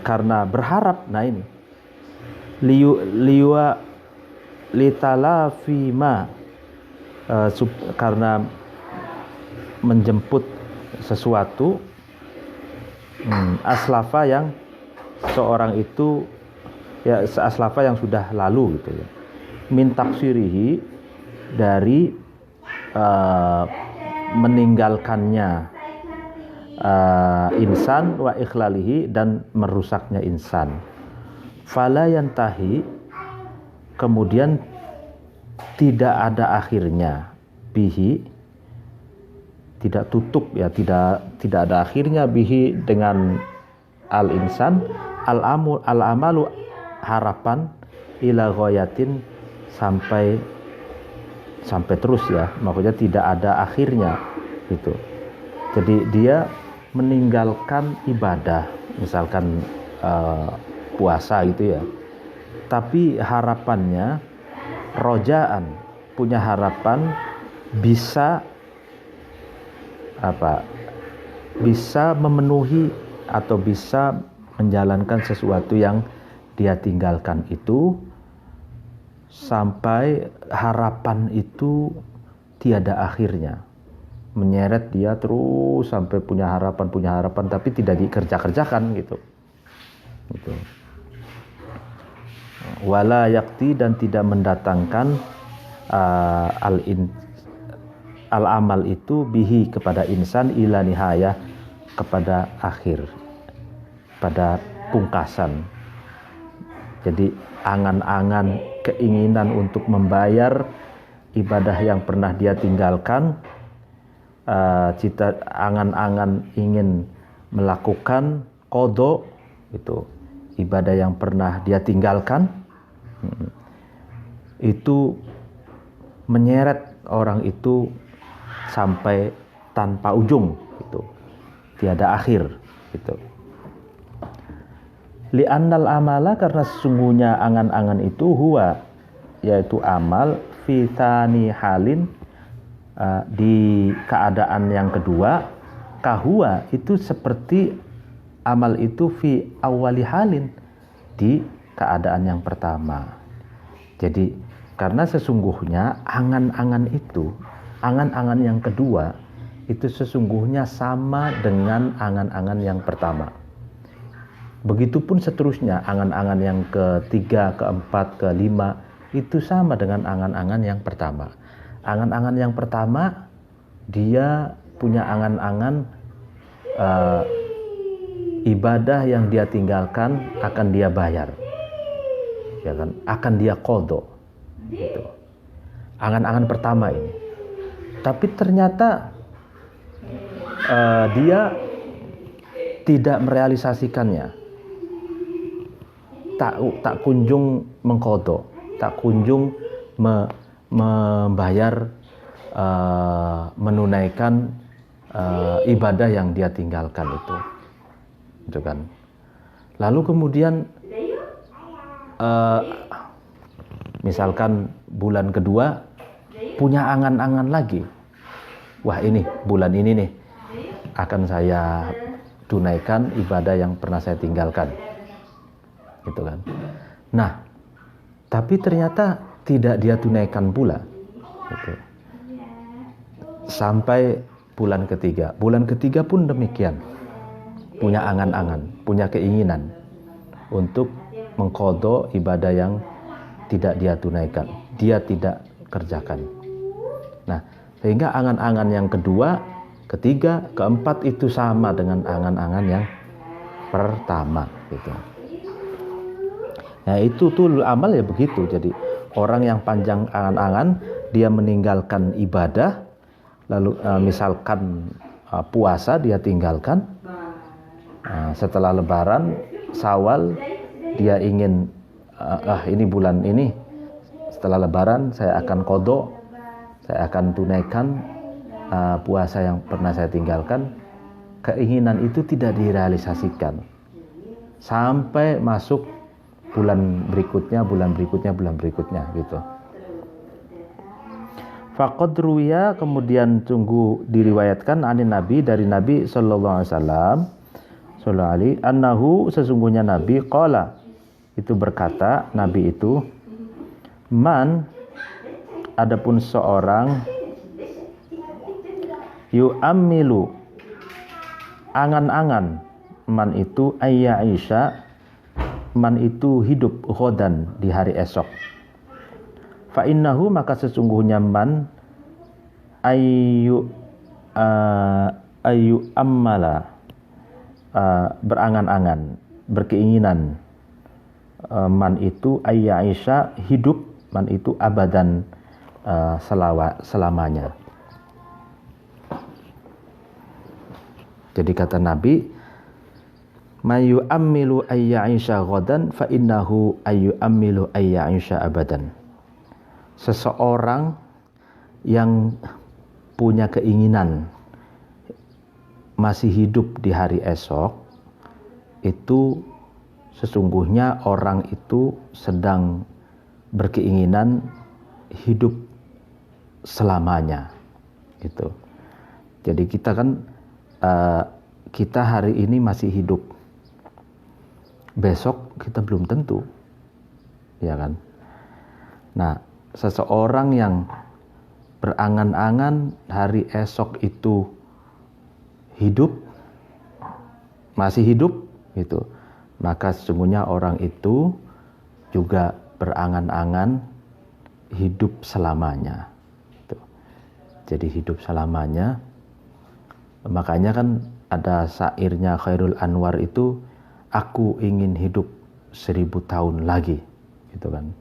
Karena berharap. Nah ini litala fima, karena menjemput sesuatu aslafa yang seorang itu ya, aslafa yang sudah lalu gitu ya, min taksirihi, dari meninggalkannya insan, wa ikhlalihi, dan merusaknya insan. Fala yantahi, kemudian tidak ada akhirnya, bihi, tidak tutup ya, tidak ada akhirnya, bihi, dengan al insan, al amalu, harapan, ila ghayatin, sampai terus ya, maksudnya tidak ada akhirnya gitu. Jadi dia meninggalkan ibadah, misalkan puasa gitu ya, tapi harapannya rojaan, punya harapan bisa memenuhi atau bisa menjalankan sesuatu yang dia tinggalkan itu, sampai harapan itu tiada akhirnya, menyeret dia terus sampai punya harapan tapi tidak dikerjakan gitu. Wala yakti, dan tidak mendatangkan al amal itu bihi, kepada insan, ila nihayah, kepada akhir, pada pungkasan. Jadi angan-angan, keinginan untuk membayar ibadah yang pernah dia tinggalkan, angan-angan ingin melakukan qadha, itu ibadah yang pernah dia tinggalkan, itu menyeret orang itu sampai tanpa ujung, itu tiada akhir gitu. Li'annal amala, karena sesungguhnya angan-angan itu huwa, yaitu amal, fitani halin, di keadaan yang kedua, kahuwa, itu seperti amal itu fi awali halin, di keadaan yang pertama. Jadi karena sesungguhnya angan-angan itu, angan-angan yang kedua itu sesungguhnya sama dengan angan-angan yang pertama. Begitupun seterusnya, angan-angan yang ketiga, keempat, kelima itu sama dengan angan-angan yang pertama. Angan-angan yang pertama, dia punya angan-angan ibadah yang dia tinggalkan akan dia bayar, ya kan? Akan dia qadha, gitu. Angan-angan pertama ini. Tapi ternyata dia tidak merealisasikannya. Tak kunjung mengqadha, tak kunjung membayar, menunaikan ibadah yang dia tinggalkan itu kan. Lalu kemudian misalkan bulan kedua punya angan-angan lagi, wah ini bulan ini nih akan saya tunaikan ibadah yang pernah saya tinggalkan, gitu kan. Nah, tapi ternyata tidak dia tunaikan pula, gitu. Sampai bulan ketiga pun demikian, punya angan-angan, punya keinginan untuk mengqadha ibadah yang tidak dia tunaikan, dia tidak kerjakan. Nah, sehingga angan-angan yang kedua, ketiga, keempat itu sama dengan angan-angan yang pertama, gitu. Nah, itu tuh amal ya begitu. Jadi orang yang panjang angan-angan, dia meninggalkan ibadah, lalu misalkan puasa dia tinggalkan, setelah Lebaran Syawal dia ingin ini bulan ini setelah Lebaran saya akan qadha, saya akan tunaikan puasa yang pernah saya tinggalkan. Keinginan itu tidak direalisasikan sampai masuk bulan berikutnya gitu. Faqad ruwiya, kemudian sungguh diriwayatkan anin Nabi, dari Nabi sallallahu alaihi wasallam, annahu, sesungguhnya Nabi, qala, itu berkata, Nabi itu, man, adapun seorang, yu'ammilu, angan-angan, man itu ayya Aisyah, man itu hidup ghadan, di hari esok. Fa innahu, maka sesungguhnya man ayu ammala, berangan-angan, berkeinginan, man itu ayya Aisyah, hidup, man itu abadan, selamanya. Jadi kata Nabi, mayu ammilu ayya Aisyah ghadan fa innahu ayu ammilu ayya Aisyah abadan. Seseorang yang punya keinginan masih hidup di hari esok, itu sesungguhnya orang itu sedang berkeinginan hidup selamanya, gitu. Jadi kita kan kita hari ini masih hidup, besok kita belum tentu, ya kan. Nah, seseorang yang berangan-angan hari esok itu hidup, masih hidup, gitu, maka sesungguhnya orang itu juga berangan-angan hidup selamanya, gitu. Jadi hidup selamanya. Makanya kan ada syairnya Khairul Anwar itu, aku ingin hidup 1000 tahun lagi, gitu kan.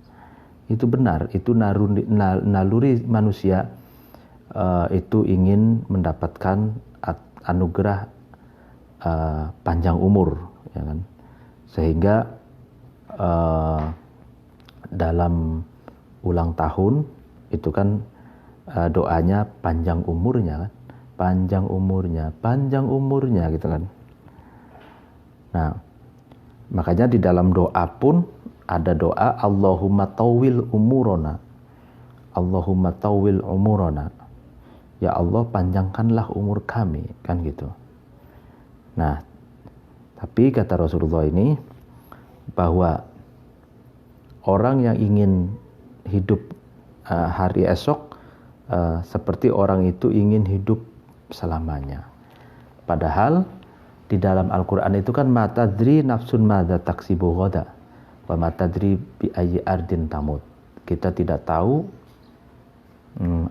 Itu benar, itu naluri manusia, itu ingin mendapatkan anugerah panjang umur, ya kan. Sehingga dalam ulang tahun itu kan doanya panjang umurnya kan, panjang umurnya gitu kan. Nah, Makanya di dalam doa pun ada doa Allahumma tawil umurona. Allahumma tawil umurona. Ya Allah, panjangkanlah umur kami, kan gitu. Nah, tapi kata Rasulullah ini bahwa orang yang ingin hidup hari esok seperti orang itu ingin hidup selamanya. Padahal di dalam Al-Quran itu kan matadri nafsun madza taksibu ghadan wa matadri bi ayyi ardin tamut. Kita tidak tahu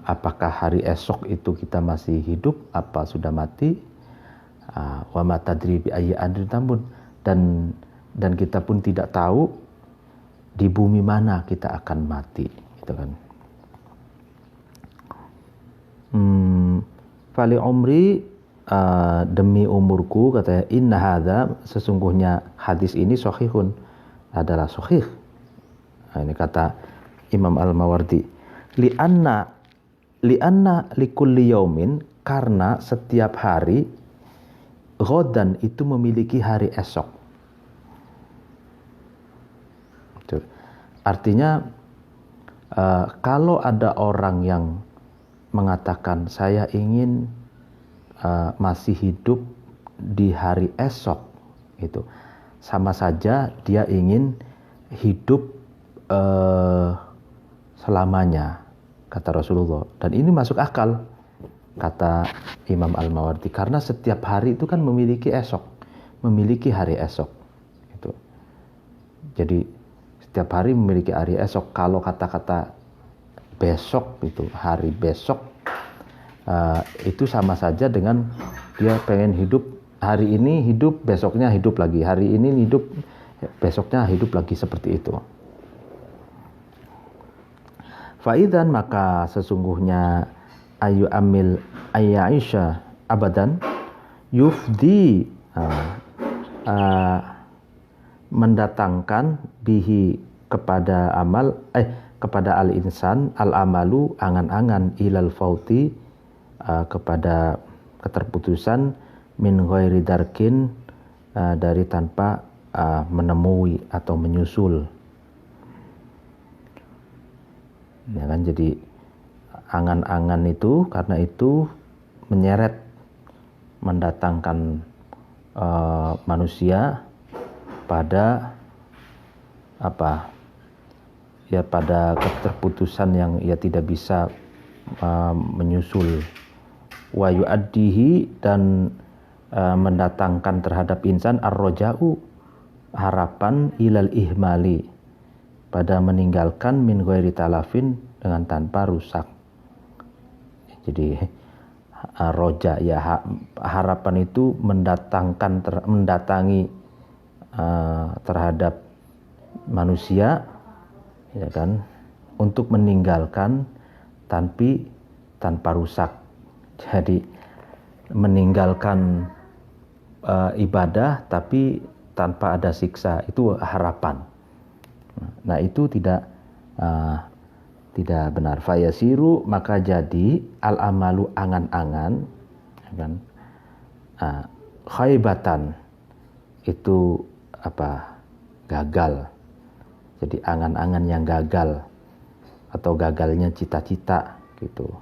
apakah hari esok itu kita masih hidup, apa sudah mati. Wa matadri bi ayyi ardin tamut, dan kita pun tidak tahu di bumi mana kita akan mati, gitu kan. Fali umri, demi umurku, katanya, inna hadza, sesungguhnya hadis ini sahihun, adalah sahih. Nah, ini kata Imam Al-Mawardi, lianna likulli yaumin, karena setiap hari ghadan itu memiliki hari esok. Artinya kalau ada orang yang mengatakan saya ingin masih hidup di hari esok, itu sama saja dia ingin hidup selamanya, kata Rasulullah. Dan ini masuk akal, kata Imam Al-Mawardi, karena setiap hari itu kan memiliki esok, memiliki hari esok. Itu. Jadi setiap hari memiliki hari esok. Kalau kata-kata besok, itu hari besok, itu sama saja dengan dia pengen hidup hari ini, hidup besoknya hidup lagi, hari ini hidup besoknya hidup lagi, seperti itu. Faidan, maka sesungguhnya ayu amil Aisyah abadan yufdi, mendatangkan bihi kepada amal, kepada al-insan al-amalu, angan-angan, ilal fauti, kepada keterputusan, min ghairi darkin, dari tanpa menemui atau menyusul. Ya kan, jadi angan-angan itu karena itu menyeret, mendatangkan manusia pada apa? Ya, pada keterputusan yang ia tidak bisa menyusul. Wa yu'addihi, dan mendatangkan terhadap insan ar-raja'u, harapan, ilal ihmali, pada meninggalkan, min ghairi talafin, dengan tanpa rusak. Jadi roja, ya, harapan itu mendatangi terhadap manusia, ya kan, untuk meninggalkan tanpa rusak. Jadi meninggalkan ibadah tapi tanpa ada siksa, itu harapan. Nah, itu tidak benar. Fayasiru, maka jadi al-amalu, angan-angan, ya kan, khaibatan, itu gagal. Jadi angan-angan yang gagal, atau gagalnya cita-cita, gitu.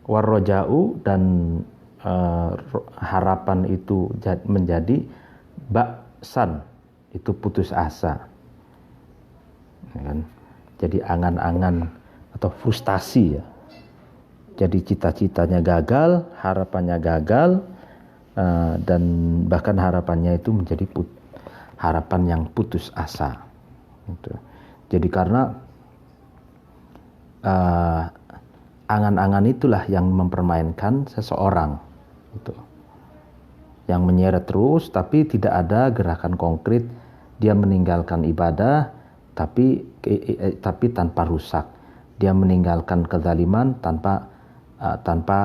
Warroja'u, dan harapan itu menjadi ba'san, itu putus asa, ya kan? Jadi angan-angan atau frustasi, ya. Jadi cita-citanya gagal, harapannya gagal, dan bahkan harapannya itu menjadi harapan yang putus asa. Gitu. Jadi karena angan-angan itulah yang mempermainkan seseorang, gitu. Yang menyeret terus, tapi tidak ada gerakan konkret. Dia meninggalkan ibadah, tapi tanpa rusak. Dia meninggalkan kezaliman tanpa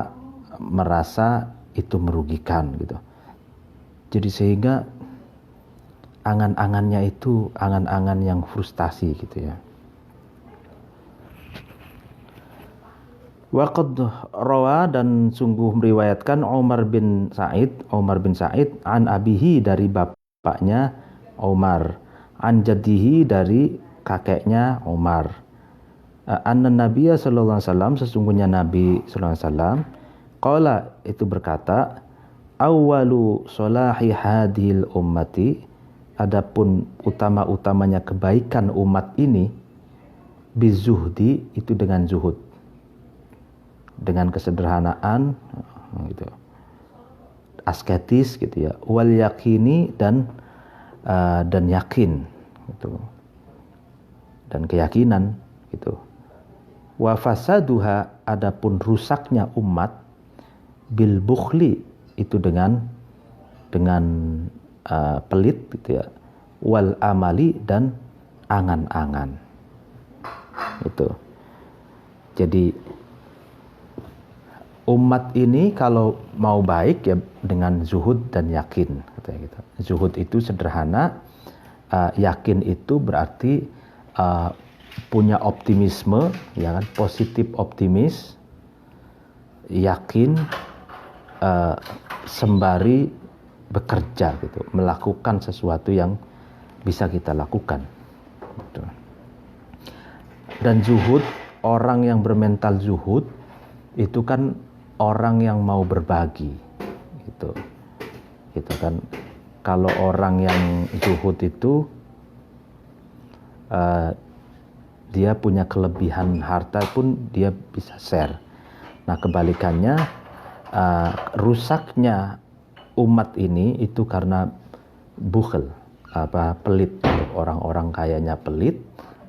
merasa itu merugikan, gitu. Jadi sehingga angan-angannya itu angan-angan yang frustasi, gitu ya. Waqad rawa, dan sungguh meriwayatkan Umar bin Sa'id an abihi, dari bapaknya Umar, an jaddihi dari kakeknya Umar. Anna Nabiya sallallahu alaihi wasallam, sesungguhnya Nabi sallallahu alaihi wasallam, qala, itu berkata, awwalu solahi hadhil ummati, adapun utama-utamanya kebaikan umat ini, bizuhdi, itu dengan zuhud, dengan kesederhanaan gitu, asketis gitu ya, wal yakini, dan yakin gitu, dan keyakinan gitu. Wa fasaduha, adapun rusaknya umat, bil bukhli, itu dengan pelit gitu ya, wal amali, dan angan-angan. Itu. Jadi umat ini kalau mau baik ya dengan zuhud dan yakin, katanya gitu. Zuhud itu sederhana, yakin itu berarti punya optimisme, ya kan, positif optimis, yakin sembari bekerja gitu, melakukan sesuatu yang bisa kita lakukan gitu. Dan zuhud, orang yang bermental zuhud itu kan orang yang mau berbagi gitu kan. Kalau orang yang zuhud itu dia punya kelebihan harta pun dia bisa share. Nah kebalikannya, rusaknya umat ini itu karena bukhel, pelit. Orang-orang kayanya pelit,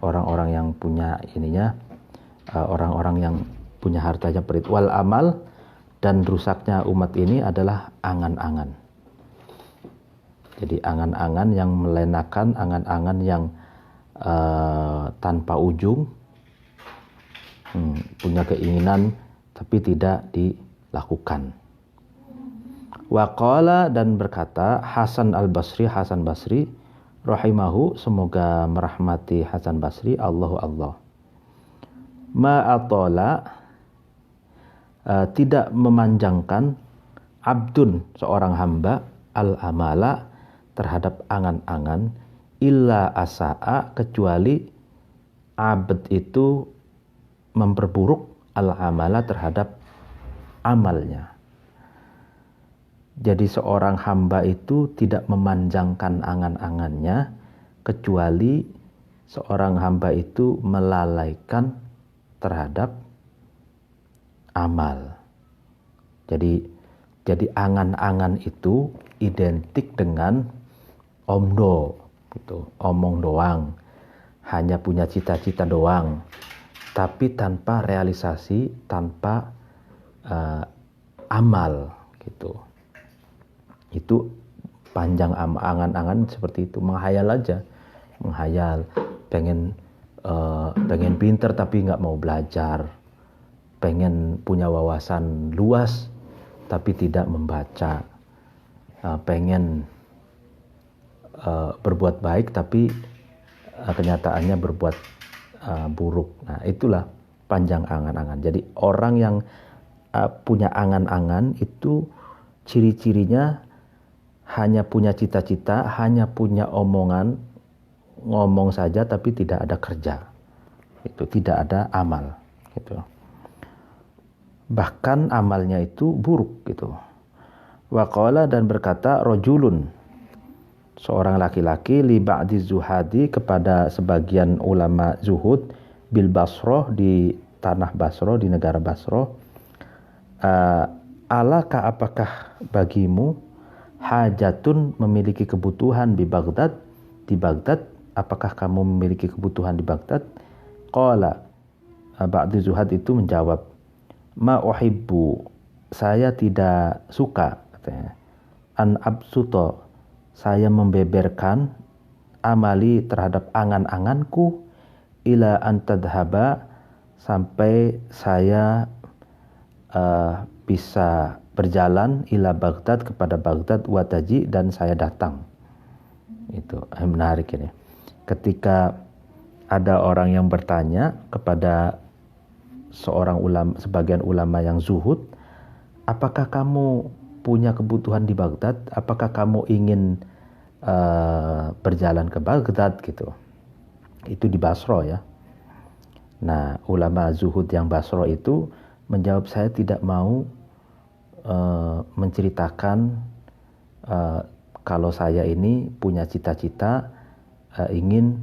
orang-orang yang punya ininya, orang-orang yang punya hartanya pelit. Wal amal, dan rusaknya umat ini adalah angan-angan. Jadi angan-angan yang melenakan, angan-angan yang tanpa ujung, punya keinginan tapi tidak dilakukan. Waqala, dan berkata Hasan al-Basri, Hasan Basri rahimahu, semoga merahmati Hasan Basri, Allahu Allah, ma'atola, tidak memanjangkan, abdun, seorang hamba, al-amala, terhadap angan-angan, illa asa'a, kecuali abd itu memperburuk al-amala, terhadap amalnya. Jadi seorang hamba itu tidak memanjangkan angan-angannya, kecuali seorang hamba itu melalaikan terhadap amal. Jadi angan-angan itu identik dengan omdo gitu, omong doang, hanya punya cita-cita doang, tapi tanpa realisasi, tanpa amal gitu. Itu panjang angan-angan seperti itu, menghayal aja, menghayal, pengen pinter tapi nggak mau belajar, pengen punya wawasan luas tapi tidak membaca, pengen berbuat baik tapi kenyataannya berbuat buruk. Nah itulah panjang angan-angan. Jadi orang yang punya angan-angan itu ciri-cirinya hanya punya cita-cita, hanya punya omongan, ngomong saja tapi tidak ada kerja. Itu tidak ada amal gitu. Bahkan amalnya itu buruk gitu. Waqala, dan berkata rojulun, seorang laki-laki, li ba'di zuhadi, kepada sebagian ulama zuhud, bil Basroh, di tanah Basroh, di negara Basroh, alaka, apakah bagimu, hajatun, memiliki kebutuhan, di Baghdad, apakah kamu memiliki kebutuhan di Baghdad? Qala, ba'di zuhad itu menjawab, ma uhibbu, saya tidak suka, katanya, an absuto, saya membeberkan, amali, terhadap angan-anganku, ila antadhaba, sampai saya bisa berjalan, ila Baghdad, kepada Baghdad, wataji, dan saya datang. Itu menarik ini. Ketika ada orang yang bertanya kepada sebagian ulama yang zuhud, apakah kamu punya kebutuhan di Baghdad? Apakah kamu ingin berjalan ke Baghdad gitu. Itu di Basra ya. Nah, ulama zuhud yang Basra itu menjawab, saya tidak mau menceritakan kalau saya ini punya cita-cita ingin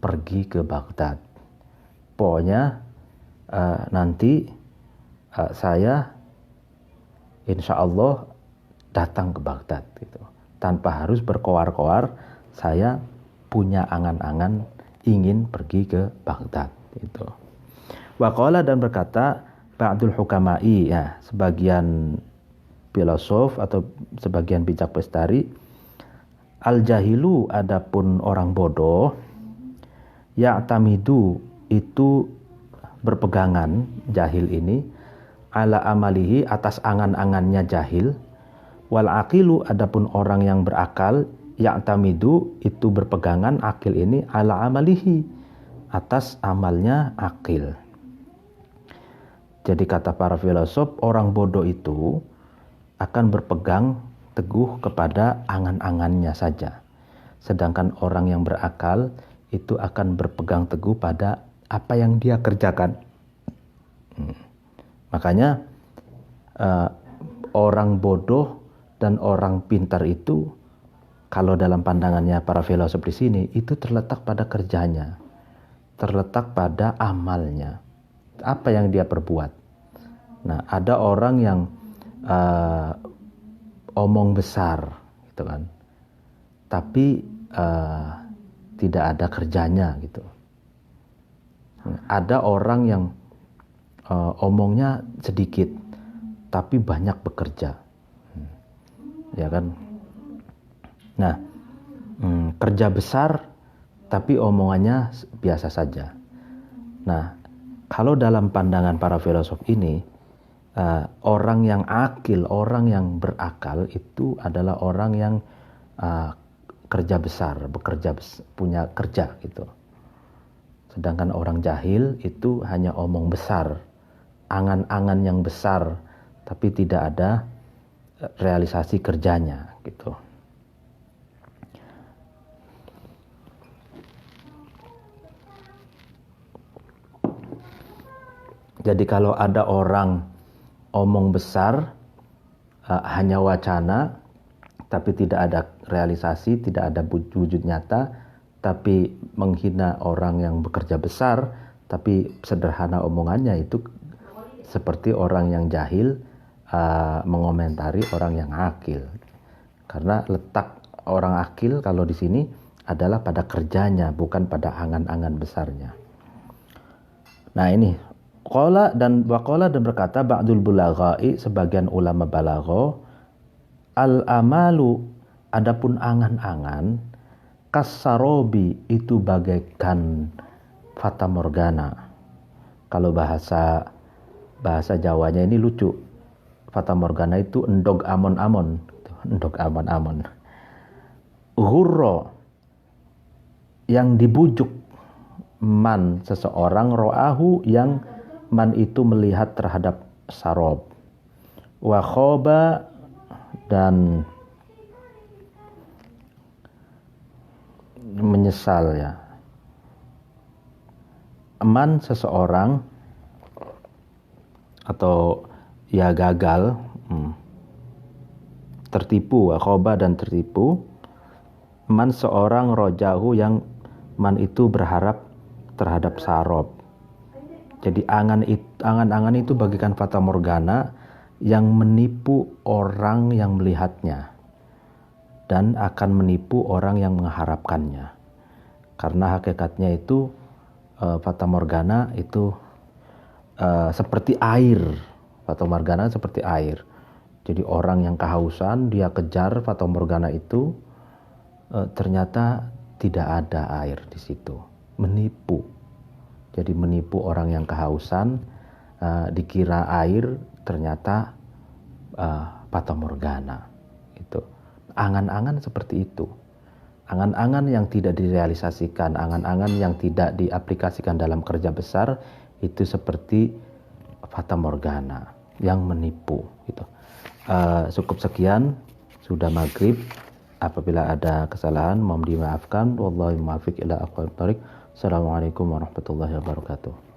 pergi ke Baghdad. Pokoknya nanti saya insya Allah datang ke Baghdad gitu. Tanpa harus berkoar-koar, saya punya angan-angan ingin pergi ke Baghdad gitu. Waqala dan berkata ba'dul hukama'i, ya, sebagian filosof atau sebagian bijak bestari, al jahilu, adapun orang bodoh, ya'tamidu, itu berpegangan, jahil ini, ala amalihi, atas angan-angannya jahil, wal aqilu, adapun orang yang berakal, ya'tamidu, itu berpegangan, akil ini, ala amalihi, atas amalnya akil. Jadi kata para filosof, orang bodoh itu akan berpegang teguh kepada angan-angannya saja. Sedangkan orang yang berakal itu akan berpegang teguh pada apa yang dia kerjakan. Makanya orang bodoh dan orang pintar itu, kalau dalam pandangannya para filosof di sini, itu terletak pada kerjanya, terletak pada amalnya, apa yang dia perbuat. Nah, ada orang yang omong besar gitu kan, tapi tidak ada kerjanya gitu. Ada orang yang omongnya sedikit tapi banyak bekerja, ya kan. Nah, kerja besar tapi omongannya biasa saja. Nah, kalau dalam pandangan para filosof ini, orang yang akil, orang yang berakal itu adalah orang yang kerja besar, punya kerja gitu. Sedangkan orang jahil itu hanya omong besar, angan-angan yang besar, tapi tidak ada realisasi kerjanya gitu. Jadi kalau ada orang omong besar, hanya wacana, tapi tidak ada realisasi, tidak ada wujud nyata, tapi menghina orang yang bekerja besar, tapi sederhana omongannya, itu seperti orang yang jahil mengomentari orang yang akil. Karena letak orang akil kalau di sini adalah pada kerjanya, bukan pada angan-angan besarnya. Nah ini Qala dan berkata ba'dul bulaghai, sebagian ulama balagha, al-amalu, adapun angan-angan, kasarobi, itu bagaikan fata morgana. Kalau bahasa Jawanya ini lucu. Fata morgana itu endog amon-amon, endog amon-amon. Ghurra, yang dibujuk, man, seseorang, ro'ahu, yang man itu melihat terhadap sarob, wa khoba, dan menyesal ya. Man, seseorang atau ya gagal, tertipu, wa khoba, dan tertipu. Man, seorang, rojahu, yang man itu berharap terhadap sarob. Jadi angan-angan itu bagikan fata morgana yang menipu orang yang melihatnya dan akan menipu orang yang mengharapkannya. Karena hakikatnya itu fata morgana itu seperti air. Fata morgana seperti air. Jadi orang yang kehausan, dia kejar fata morgana itu, ternyata tidak ada air di situ. Menipu. Jadi menipu orang yang kehausan, dikira air, ternyata fata morgana. Itu angan-angan seperti itu. Angan-angan yang tidak direalisasikan, angan-angan yang tidak diaplikasikan dalam kerja besar, itu seperti fata morgana yang menipu. Gitu. Cukup sekian, sudah maghrib. Apabila ada kesalahan mohon dimaafkan. Wallahu muwaffiq ila aqwamit thoriq. Assalamualaikum warahmatullahi wabarakatuh.